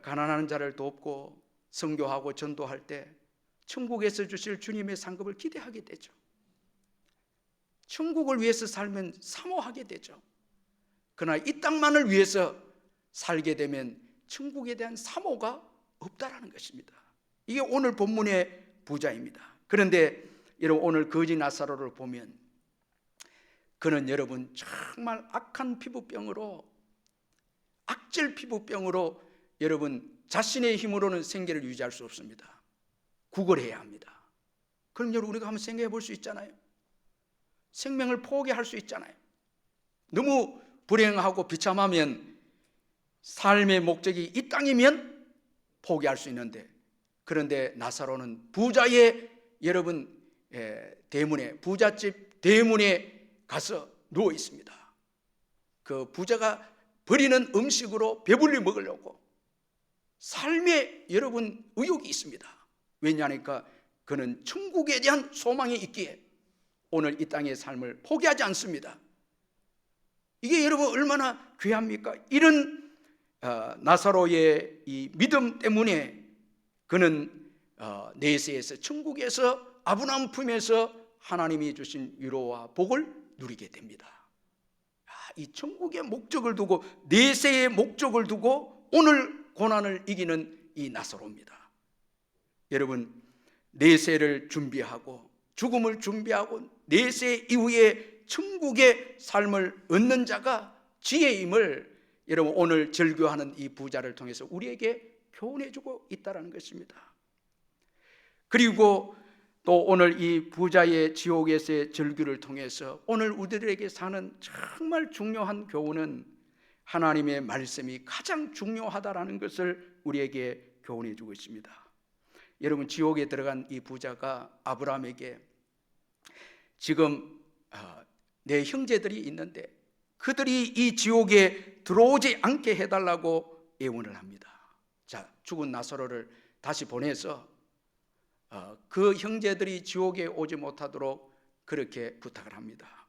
가난한 자를 돕고 선교하고 전도할 때 천국에서 주실 주님의 상급을 기대하게 되죠. 천국을 위해서 살면 사모하게 되죠. 그러나 이 땅만을 위해서 살게 되면 천국에 대한 사모가 없다라는 것입니다. 이게 오늘 본문의 부자입니다. 그런데 여러분 오늘 거지 나사로를 보면 그는 여러분 정말 악한 피부병으로, 악질 피부병으로 여러분 자신의 힘으로는 생계를 유지할 수 없습니다. 구걸해야 합니다. 그럼 여러분 우리가 한번 생각해 볼 수 있잖아요. 생명을 포기할 수 있잖아요. 너무 불행하고 비참하면 삶의 목적이 이 땅이면 포기할 수 있는데, 그런데 나사로는 부자의 여러분 대문에, 부잣집 대문에 가서 누워 있습니다. 그 부자가 버리는 음식으로 배불리 먹으려고 삶에 여러분 의욕이 있습니다. 왜냐하니까 그는 천국에 대한 소망이 있기에 오늘 이 땅의 삶을 포기하지 않습니다. 이게 여러분 얼마나 귀합니까? 이런 나사로의 이 믿음 때문에 그는 내세에서, 천국에서, 아브라함 품에서 하나님이 주신 위로와 복을 누리게 됩니다. 이 천국의 목적을 두고, 내세의 목적을 두고 오늘 고난을 이기는 이 나사로입니다. 여러분 내세를 준비하고 죽음을 준비하고 내세 이후에 천국의 삶을 얻는 자가 지혜임을 여러분 오늘 절규하는 이 부자를 통해서 우리에게 교훈해주고 있다는 것입니다. 그리고 또 오늘 이 부자의 지옥에서의 절규를 통해서 오늘 우리들에게 사는 정말 중요한 교훈은 하나님의 말씀이 가장 중요하다라는 것을 우리에게 교훈해주고 있습니다. 여러분 지옥에 들어간 이 부자가 아브라함에게 지금 내 형제들이 있는데 그들이 이 지옥에 들어오지 않게 해달라고 애원을 합니다. 자, 죽은 나사로를 다시 보내서 그 형제들이 지옥에 오지 못하도록 그렇게 부탁을 합니다.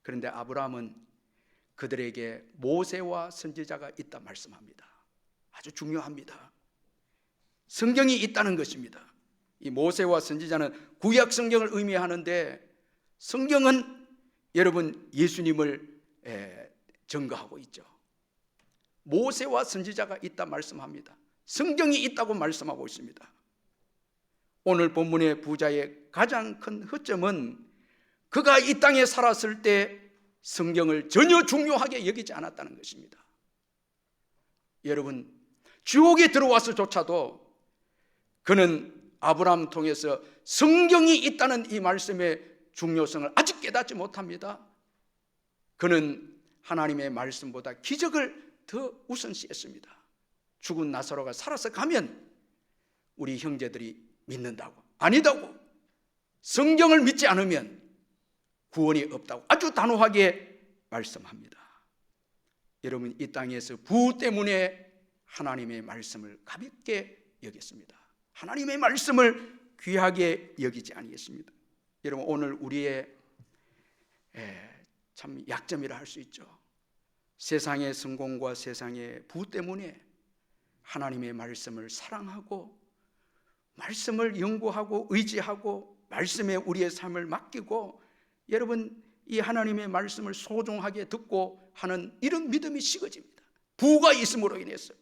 그런데 아브라함은 그들에게 모세와 선지자가 있다 말씀합니다. 아주 중요합니다. 성경이 있다는 것입니다. 이 모세와 선지자는 구약 성경을 의미하는데 성경은 여러분 예수님을 증거하고 있죠. 모세와 선지자가 있다 말씀합니다. 성경이 있다고 말씀하고 있습니다. 오늘 본문의 부자의 가장 큰 허점은 그가 이 땅에 살았을 때 성경을 전혀 중요하게 여기지 않았다는 것입니다. 여러분 지옥에 들어와서조차도 그는 아브라함 통해서 성경이 있다는 이 말씀의 중요성을 아직 깨닫지 못합니다. 그는 하나님의 말씀보다 기적을 더 우선시했습니다. 죽은 나사로가 살아서 가면 우리 형제들이 믿는다고, 아니다고, 성경을 믿지 않으면 구원이 없다고 아주 단호하게 말씀합니다. 여러분 이 땅에서 부 때문에 하나님의 말씀을 가볍게 여겼습니다. 하나님의 말씀을 귀하게 여기지 아니했습니다. 여러분 오늘 우리의 참 약점이라 할 수 있죠. 세상의 성공과 세상의 부 때문에 하나님의 말씀을 사랑하고 말씀을 연구하고 의지하고 말씀에 우리의 삶을 맡기고 여러분 이 하나님의 말씀을 소중하게 듣고 하는 이런 믿음이 식어집니다. 부가 있음으로 인해서,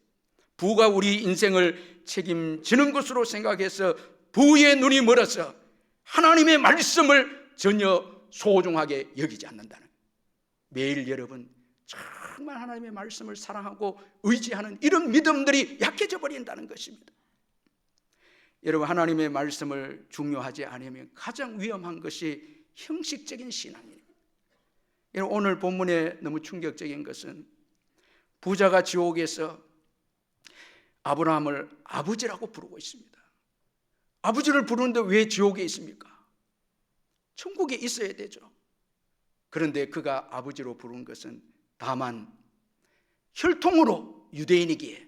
부가 우리 인생을 책임지는 것으로 생각해서 부의 눈이 멀어서 하나님의 말씀을 전혀 소중하게 여기지 않는다는, 매일 여러분 정말 하나님의 말씀을 사랑하고 의지하는 이런 믿음들이 약해져 버린다는 것입니다. 여러분 하나님의 말씀을 중요하지 않으면 가장 위험한 것이 형식적인 신앙입니다. 여러분 오늘 본문에 너무 충격적인 것은 부자가 지옥에서 아브라함을 아버지라고 부르고 있습니다. 아버지를 부르는데 왜 지옥에 있습니까? 천국에 있어야 되죠. 그런데 그가 아버지로 부른 것은 다만 혈통으로 유대인이기에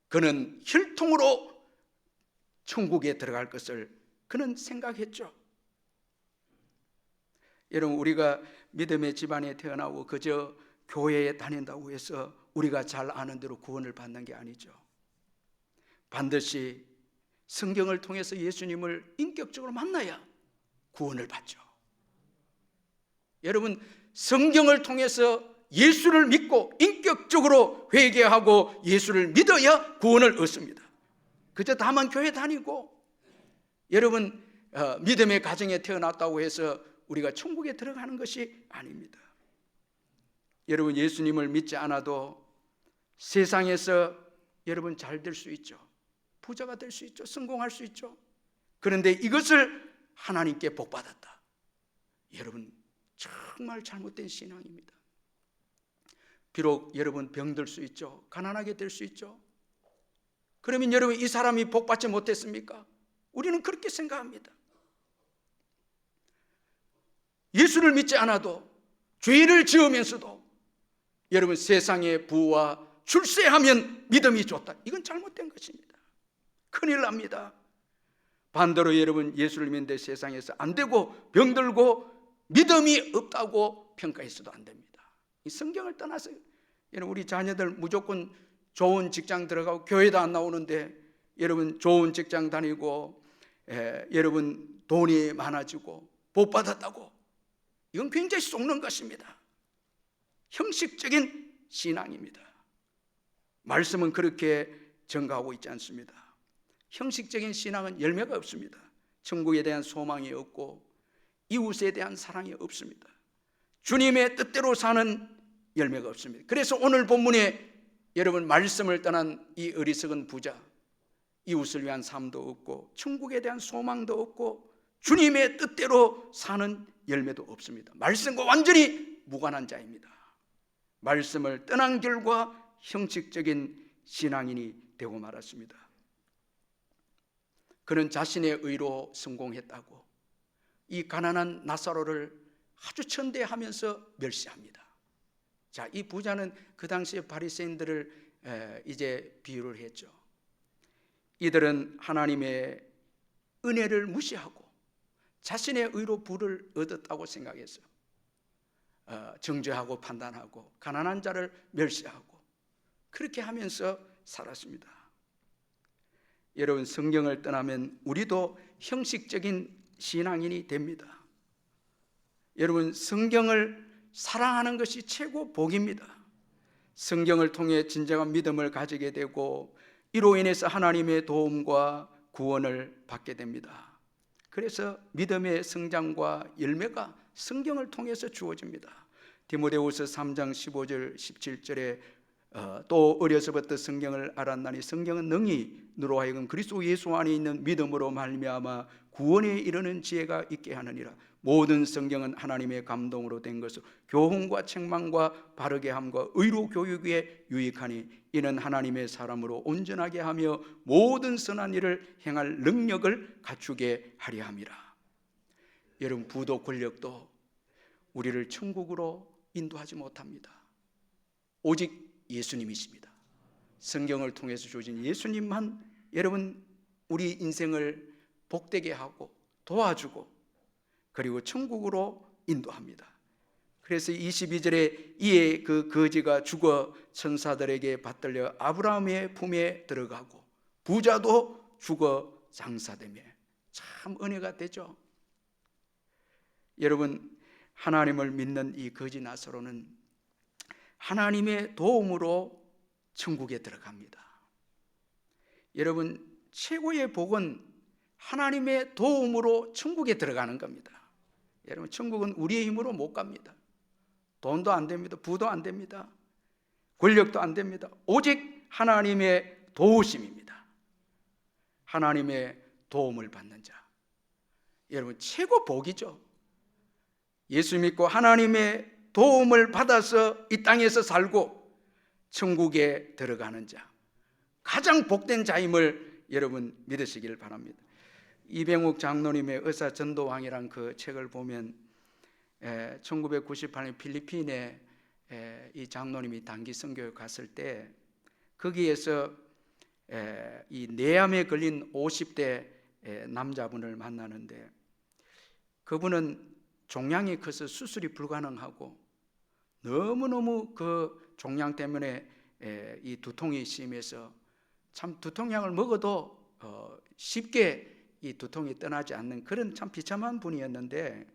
그는 혈통으로 천국에 들어갈 것을 그는 생각했죠. 여러분 우리가 믿음의 집안에 태어나고 그저 교회에 다닌다고 해서 우리가 잘 아는 대로 구원을 받는 게 아니죠. 반드시 성경을 통해서 예수님을 인격적으로 만나야 구원을 받죠. 여러분 성경을 통해서 예수를 믿고 인격적으로 회개하고 예수를 믿어야 구원을 얻습니다. 그저 다만 교회 다니고 여러분 믿음의 가정에 태어났다고 해서 우리가 천국에 들어가는 것이 아닙니다. 여러분, 예수님을 믿지 않아도 세상에서 여러분 잘 될 수 있죠. 부자가 될 수 있죠. 성공할 수 있죠. 그런데 이것을 하나님께 복받았다, 여러분, 정말 잘못된 신앙입니다. 비록 여러분 병들 수 있죠. 가난하게 될 수 있죠. 그러면 여러분, 이 사람이 복받지 못했습니까? 우리는 그렇게 생각합니다. 예수를 믿지 않아도, 죄를 지으면서도 여러분 세상의 부와 출세하면 믿음이 좋다, 이건 잘못된 것입니다. 큰일 납니다. 반대로 여러분, 예수를 믿는데 세상에서 안 되고 병들고 믿음이 없다고 평가해서도 안 됩니다. 이 성경을 떠나서 여러분, 우리 자녀들 무조건 좋은 직장 들어가고 교회도 안 나오는데 여러분 좋은 직장 다니고 여러분 돈이 많아지고 복 받았다고, 이건 굉장히 속는 것입니다. 형식적인 신앙입니다. 말씀은 그렇게 증가하고 있지 않습니다. 형식적인 신앙은 열매가 없습니다. 천국에 대한 소망이 없고 이웃에 대한 사랑이 없습니다. 주님의 뜻대로 사는 열매가 없습니다. 그래서 오늘 본문에 여러분, 말씀을 떠난 이 어리석은 부자, 이웃을 위한 삶도 없고 천국에 대한 소망도 없고 주님의 뜻대로 사는 열매도 없습니다. 말씀과 완전히 무관한 자입니다. 말씀을 떠난 결과 형식적인 신앙인이 되고 말았습니다. 그는 자신의 의로 성공했다고 이 가난한 나사로를 아주 천대하면서 멸시합니다. 자, 이 부자는 그 당시에 바리새인들을 이제 비유를 했죠. 이들은 하나님의 은혜를 무시하고 자신의 의로 부를 얻었다고 생각해서 정죄하고 판단하고 가난한 자를 멸시하고 그렇게 하면서 살았습니다. 여러분, 성경을 떠나면 우리도 형식적인 신앙인이 됩니다. 여러분, 성경을 사랑하는 것이 최고 복입니다. 성경을 통해 진정한 믿음을 가지게 되고 이로 인해서 하나님의 도움과 구원을 받게 됩니다. 그래서 믿음의 성장과 열매가 성경을 통해서 주어집니다. 디모데후서 3장 15절 17절에 또 어려서부터 성경을 알았나니 성경은 능히 너로 하여금 그리스도 예수 안에 있는 믿음으로 말미암아 구원에 이르는 지혜가 있게 하느니라. 모든 성경은 하나님의 감동으로 된 것으로 교훈과 책망과 바르게 함과 의로 교육에 유익하니 이는 하나님의 사람으로 온전하게 하며 모든 선한 일을 행할 능력을 갖추게 하려 함이라. 여러분, 부도 권력도 우리를 천국으로 인도하지 못합니다. 오직 예수님이십니다. 성경을 통해서 주어진 예수님만 여러분 우리 인생을 복되게 하고 도와주고 그리고 천국으로 인도합니다. 그래서 22절에 이에 그 거지가 죽어 천사들에게 받들려 아브라함의 품에 들어가고 부자도 죽어 장사되며, 참 은혜가 되죠. 여러분, 하나님을 믿는 이 거지 나사로는 하나님의 도움으로 천국에 들어갑니다. 여러분, 최고의 복은 하나님의 도움으로 천국에 들어가는 겁니다. 여러분, 천국은 우리의 힘으로 못 갑니다. 돈도 안 됩니다. 부도 안 됩니다. 권력도 안 됩니다. 오직 하나님의 도우심입니다. 하나님의 도움을 받는 자, 여러분 최고 복이죠. 예수 믿고 하나님의 도움을 받아서 이 땅에서 살고 천국에 들어가는 자, 가장 복된 자임을 여러분 믿으시길 바랍니다. 이병욱 장로님의 의사 전도왕이란 그 책을 보면 1998년 필리핀에 이 장로님이 단기 선교에 갔을 때 거기에서 이 뇌암에 걸린 50대 남자분을 만나는데 그분은 종양이 커서 수술이 불가능하고 너무너무 그 종양 때문에 이 두통이 심해서 참 두통약을 먹어도 쉽게 이 두통이 떠나지 않는 그런 참 비참한 분이었는데,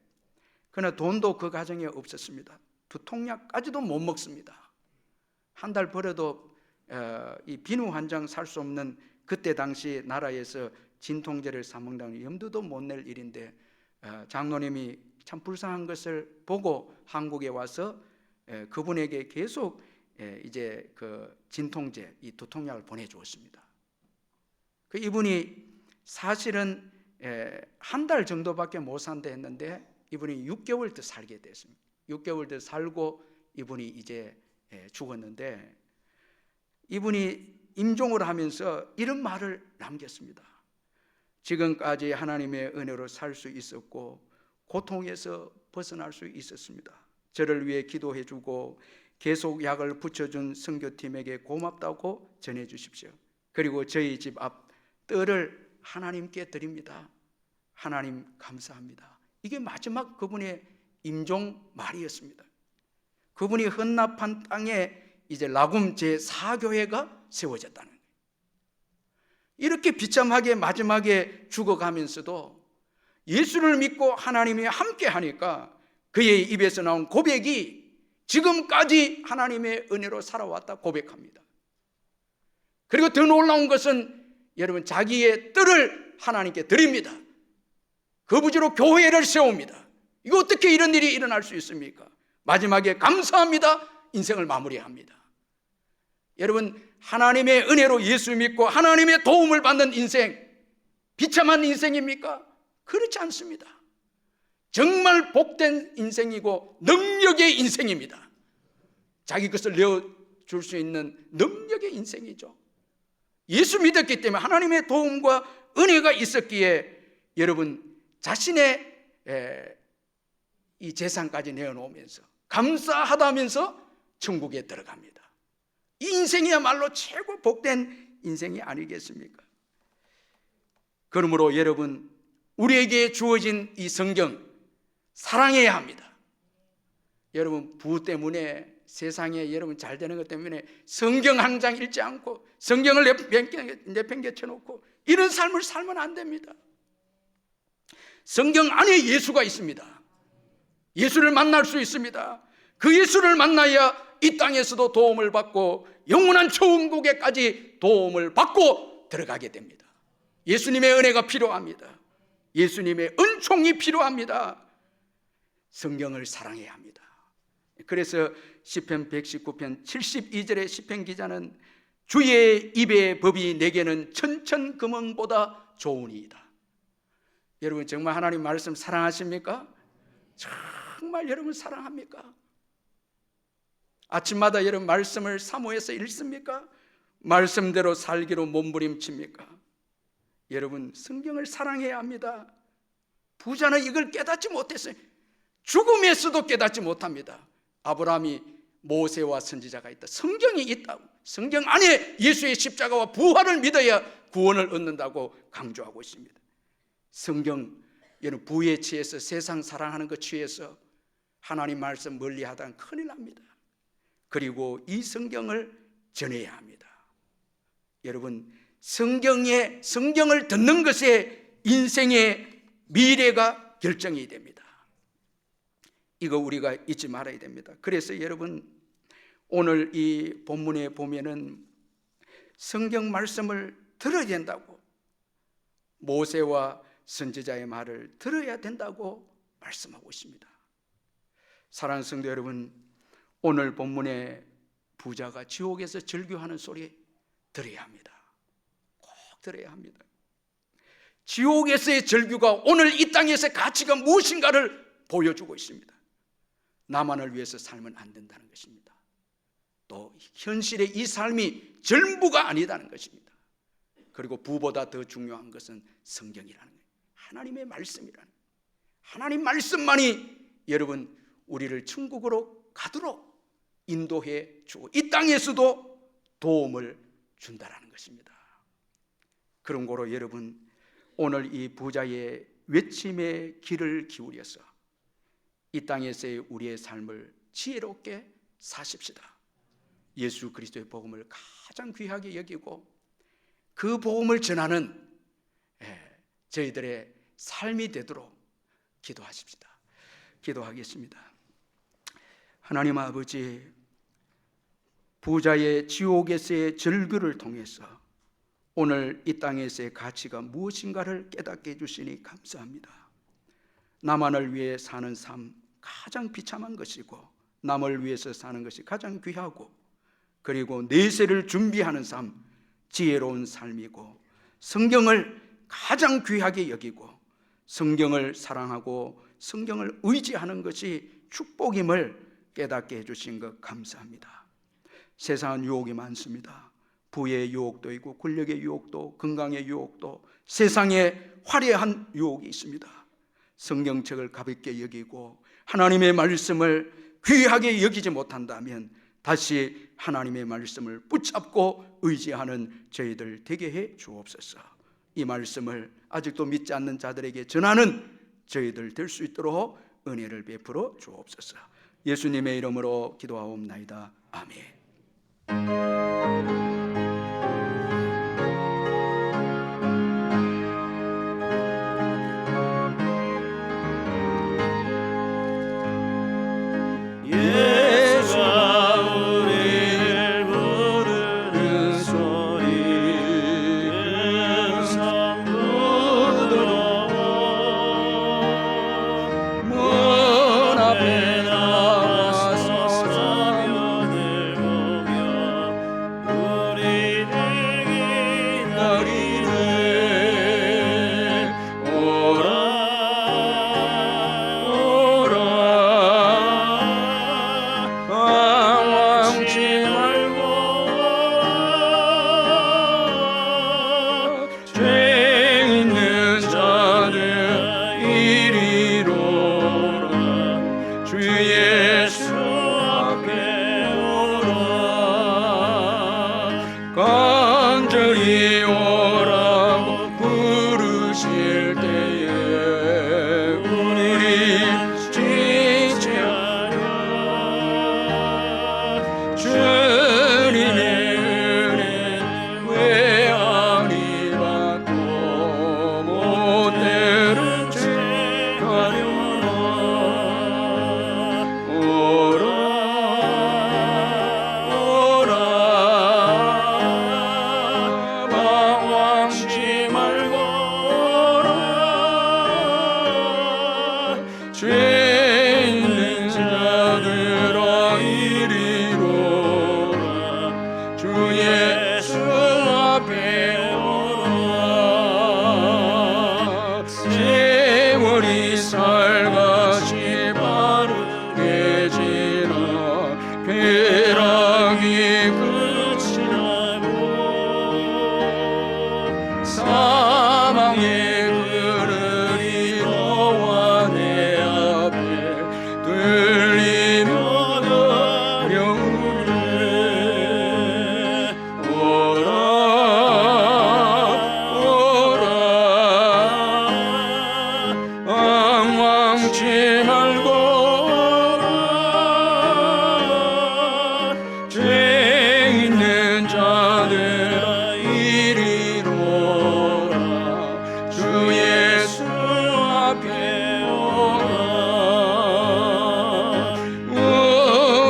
그러나 돈도 그 가정에 없었습니다. 두통약까지도 못 먹습니다. 한 달 벌어도 이 비누 한 장 살 수 없는 그때 당시 나라에서 진통제를 사 먹는다는 염두도 못 낼 일인데 장로님이 참 불쌍한 것을 보고 한국에 와서 그분에게 계속 이제 그 진통제, 이 두통약을 보내주었습니다. 그 이분이 사실은 한 달 정도밖에 못 산다 했는데 이분이 6개월 더 살게 됐습니다. 6개월 더 살고 이분이 이제 죽었는데, 이분이 임종을 하면서 이런 말을 남겼습니다. 지금까지 하나님의 은혜로 살 수 있었고 고통에서 벗어날 수 있었습니다. 저를 위해 기도해 주고 계속 약을 붙여준 선교팀에게 고맙다고 전해 주십시오. 그리고 저희 집 앞 뜰을 하나님께 드립니다. 하나님 감사합니다. 이게 마지막 그분의 임종 말이었습니다. 그분이 헌납한 땅에 이제 라굼 제4교회가 세워졌다는 거예요. 이렇게 비참하게 마지막에 죽어가면서도 예수를 믿고 하나님이 함께 하니까 그의 입에서 나온 고백이 지금까지 하나님의 은혜로 살아왔다 고백합니다. 그리고 더 놀라운 것은 여러분, 자기의 뜰을 하나님께 드립니다. 거부지로 교회를 세웁니다. 이거 어떻게 이런 일이 일어날 수 있습니까? 마지막에 감사합니다. 인생을 마무리합니다. 여러분, 하나님의 은혜로 예수 믿고 하나님의 도움을 받는 인생, 비참한 인생입니까? 그렇지 않습니다. 정말 복된 인생이고 능력의 인생입니다. 자기 것을 내어줄 수 있는 능력의 인생이죠. 예수 믿었기 때문에 하나님의 도움과 은혜가 있었기에 여러분, 자신의 이 재산까지 내어놓으면서 감사하다면서 천국에 들어갑니다. 이 인생이야말로 최고 복된 인생이 아니겠습니까? 그러므로 여러분, 우리에게 주어진 이 성경 사랑해야 합니다. 여러분, 부 때문에 세상에 여러분 잘 되는 것 때문에 성경 한 장 읽지 않고 성경을 내팽개쳐 놓고 이런 삶을 살면 안 됩니다. 성경 안에 예수가 있습니다. 예수를 만날 수 있습니다. 그 예수를 만나야 이 땅에서도 도움을 받고 영원한 천국에까지 도움을 받고 들어가게 됩니다. 예수님의 은혜가 필요합니다. 예수님의 은총이 필요합니다. 성경을 사랑해야 합니다. 그래서 시편 119편 72절의 시편 기자는 주의 입의 법이 내게는 천천금왕보다 좋으니이다. 여러분, 정말 하나님 말씀 사랑하십니까? 정말 여러분 사랑합니까? 아침마다 여러분 말씀을 사모해서 읽습니까? 말씀대로 살기로 몸부림칩니까? 여러분, 성경을 사랑해야 합니다. 부자는 이걸 깨닫지 못했어요. 죽음에서도 깨닫지 못합니다. 아브라함이 모세와 선지자가 있다, 성경이 있다고, 성경 안에 예수의 십자가와 부활을 믿어야 구원을 얻는다고 강조하고 있습니다. 성경, 여러분, 부에 취해서 세상 사랑하는 것 취해서 하나님 말씀 멀리하다는 큰일 납니다. 그리고 이 성경을 전해야 합니다. 여러분, 성경을 듣는 것에 인생의 미래가 결정이 됩니다. 이거 우리가 잊지 말아야 됩니다. 그래서 여러분, 오늘 이 본문에 보면은 성경 말씀을 들어야 된다고, 모세와 선지자의 말을 들어야 된다고 말씀하고 있습니다. 사랑하는 성도 여러분, 오늘 본문에 부자가 지옥에서 절규하는 소리 들어야 합니다. 꼭 들어야 합니다. 지옥에서의 절규가 오늘 이 땅에서의 가치가 무엇인가를 보여주고 있습니다. 나만을 위해서 살면 안 된다는 것입니다. 또 현실의 이 삶이 전부가 아니다는 것입니다. 그리고 부보다 더 중요한 것은 성경이라는 거예요. 하나님의 말씀이라는 거예요. 하나님 말씀만이 여러분 우리를 천국으로 가도록 인도해 주고 이 땅에서도 도움을 준다라는 것입니다. 그런 거로 여러분, 오늘 이 부자의 외침에 귀를 기울여서 이 땅에서의 우리의 삶을 지혜롭게 사십시다. 예수 그리스도의 복음을 가장 귀하게 여기고 그 복음을 전하는 저희들의 삶이 되도록 기도하십시다. 기도하겠습니다. 하나님 아버지, 부자의 지옥에서의 절규를 통해서 오늘 이 땅에서의 가치가 무엇인가를 깨닫게 해주시니 감사합니다. 나만을 위해 사는 삶 가장 비참한 것이고, 남을 위해서 사는 것이 가장 귀하고, 그리고 내세를 준비하는 삶 지혜로운 삶이고, 성경을 가장 귀하게 여기고 성경을 사랑하고 성경을 의지하는 것이 축복임을 깨닫게 해주신 것 감사합니다. 세상은 유혹이 많습니다. 부의 유혹도 있고, 권력의 유혹도, 건강의 유혹도, 세상에 화려한 유혹이 있습니다. 성경책을 가볍게 여기고 하나님의 말씀을 귀하게 여기지 못한다면 다시 하나님의 말씀을 붙잡고 의지하는 저희들 되게 해 주옵소서. 이 말씀을 아직도 믿지 않는 자들에게 전하는 저희들 될 수 있도록 은혜를 베풀어 주옵소서. 예수님의 이름으로 기도하옵나이다. 아멘. 예수가 우리를 부르는 소리 은성 부드러워 문 앞에 나와서 사면을 보며 우리를 기다리네. 오라 오라 왕왕치 말고 죄 있는 자들 이리로 오라. 주 예수 앞에 오라. 간절히 오라고 부르실 때에 우리 지체하여 주님의 은혜 왜 아니 받고 못되는 죄 가려나. 오라 오라 방황치 말고 오라. 죄 있는 자들아 이리로 오라. 주 예수 앞에 오라. 세월이 살같이 빠르게 지나 쾌락이 끝이 나고 사망의 그늘이 너와 내 앞에 들리며 어려우네. 오라 오라 왕왕치 말고 오라. 죄 있는 자들아 이리로 오라. 주 예수 앞에 오라.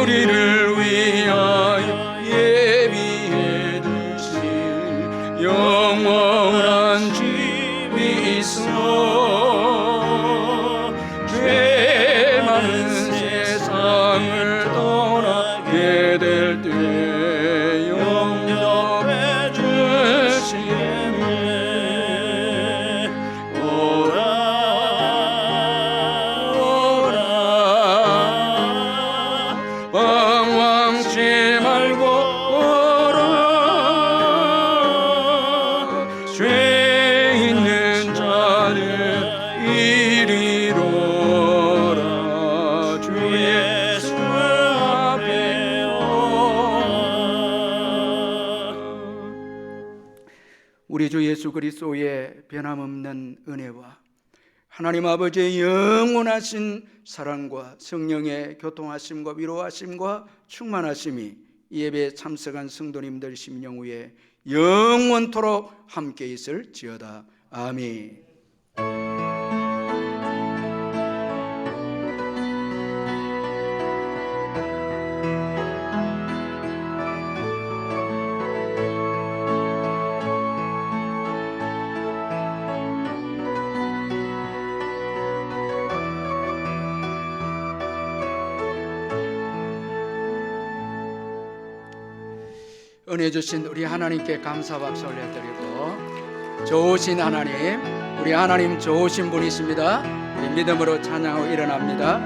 우리를 위하여 예비해 두신 영원한 집이 있어. 죄 많은 세상을 떠나게 될 때 영접해 주시네. 오라 오라 방황치 말고 오라. 죄 있는 자들 이리로 오라. 주 예수 앞에 오라. 우리 주 예수 그리스도의 변함없는 은혜와 하나님 아버지의 영원하신 사랑과 성령의 교통하심과 위로하심과 충만하심이 예배에 참석한 성도님들 심령 위에 영원토록 함께 있을지어다. 아멘. 은혜 주신 우리 하나님께 감사 박수 올려드리고, 좋으신 하나님, 우리 하나님 좋으신 분이십니다. 우리 믿음으로 찬양하고 일어납니다.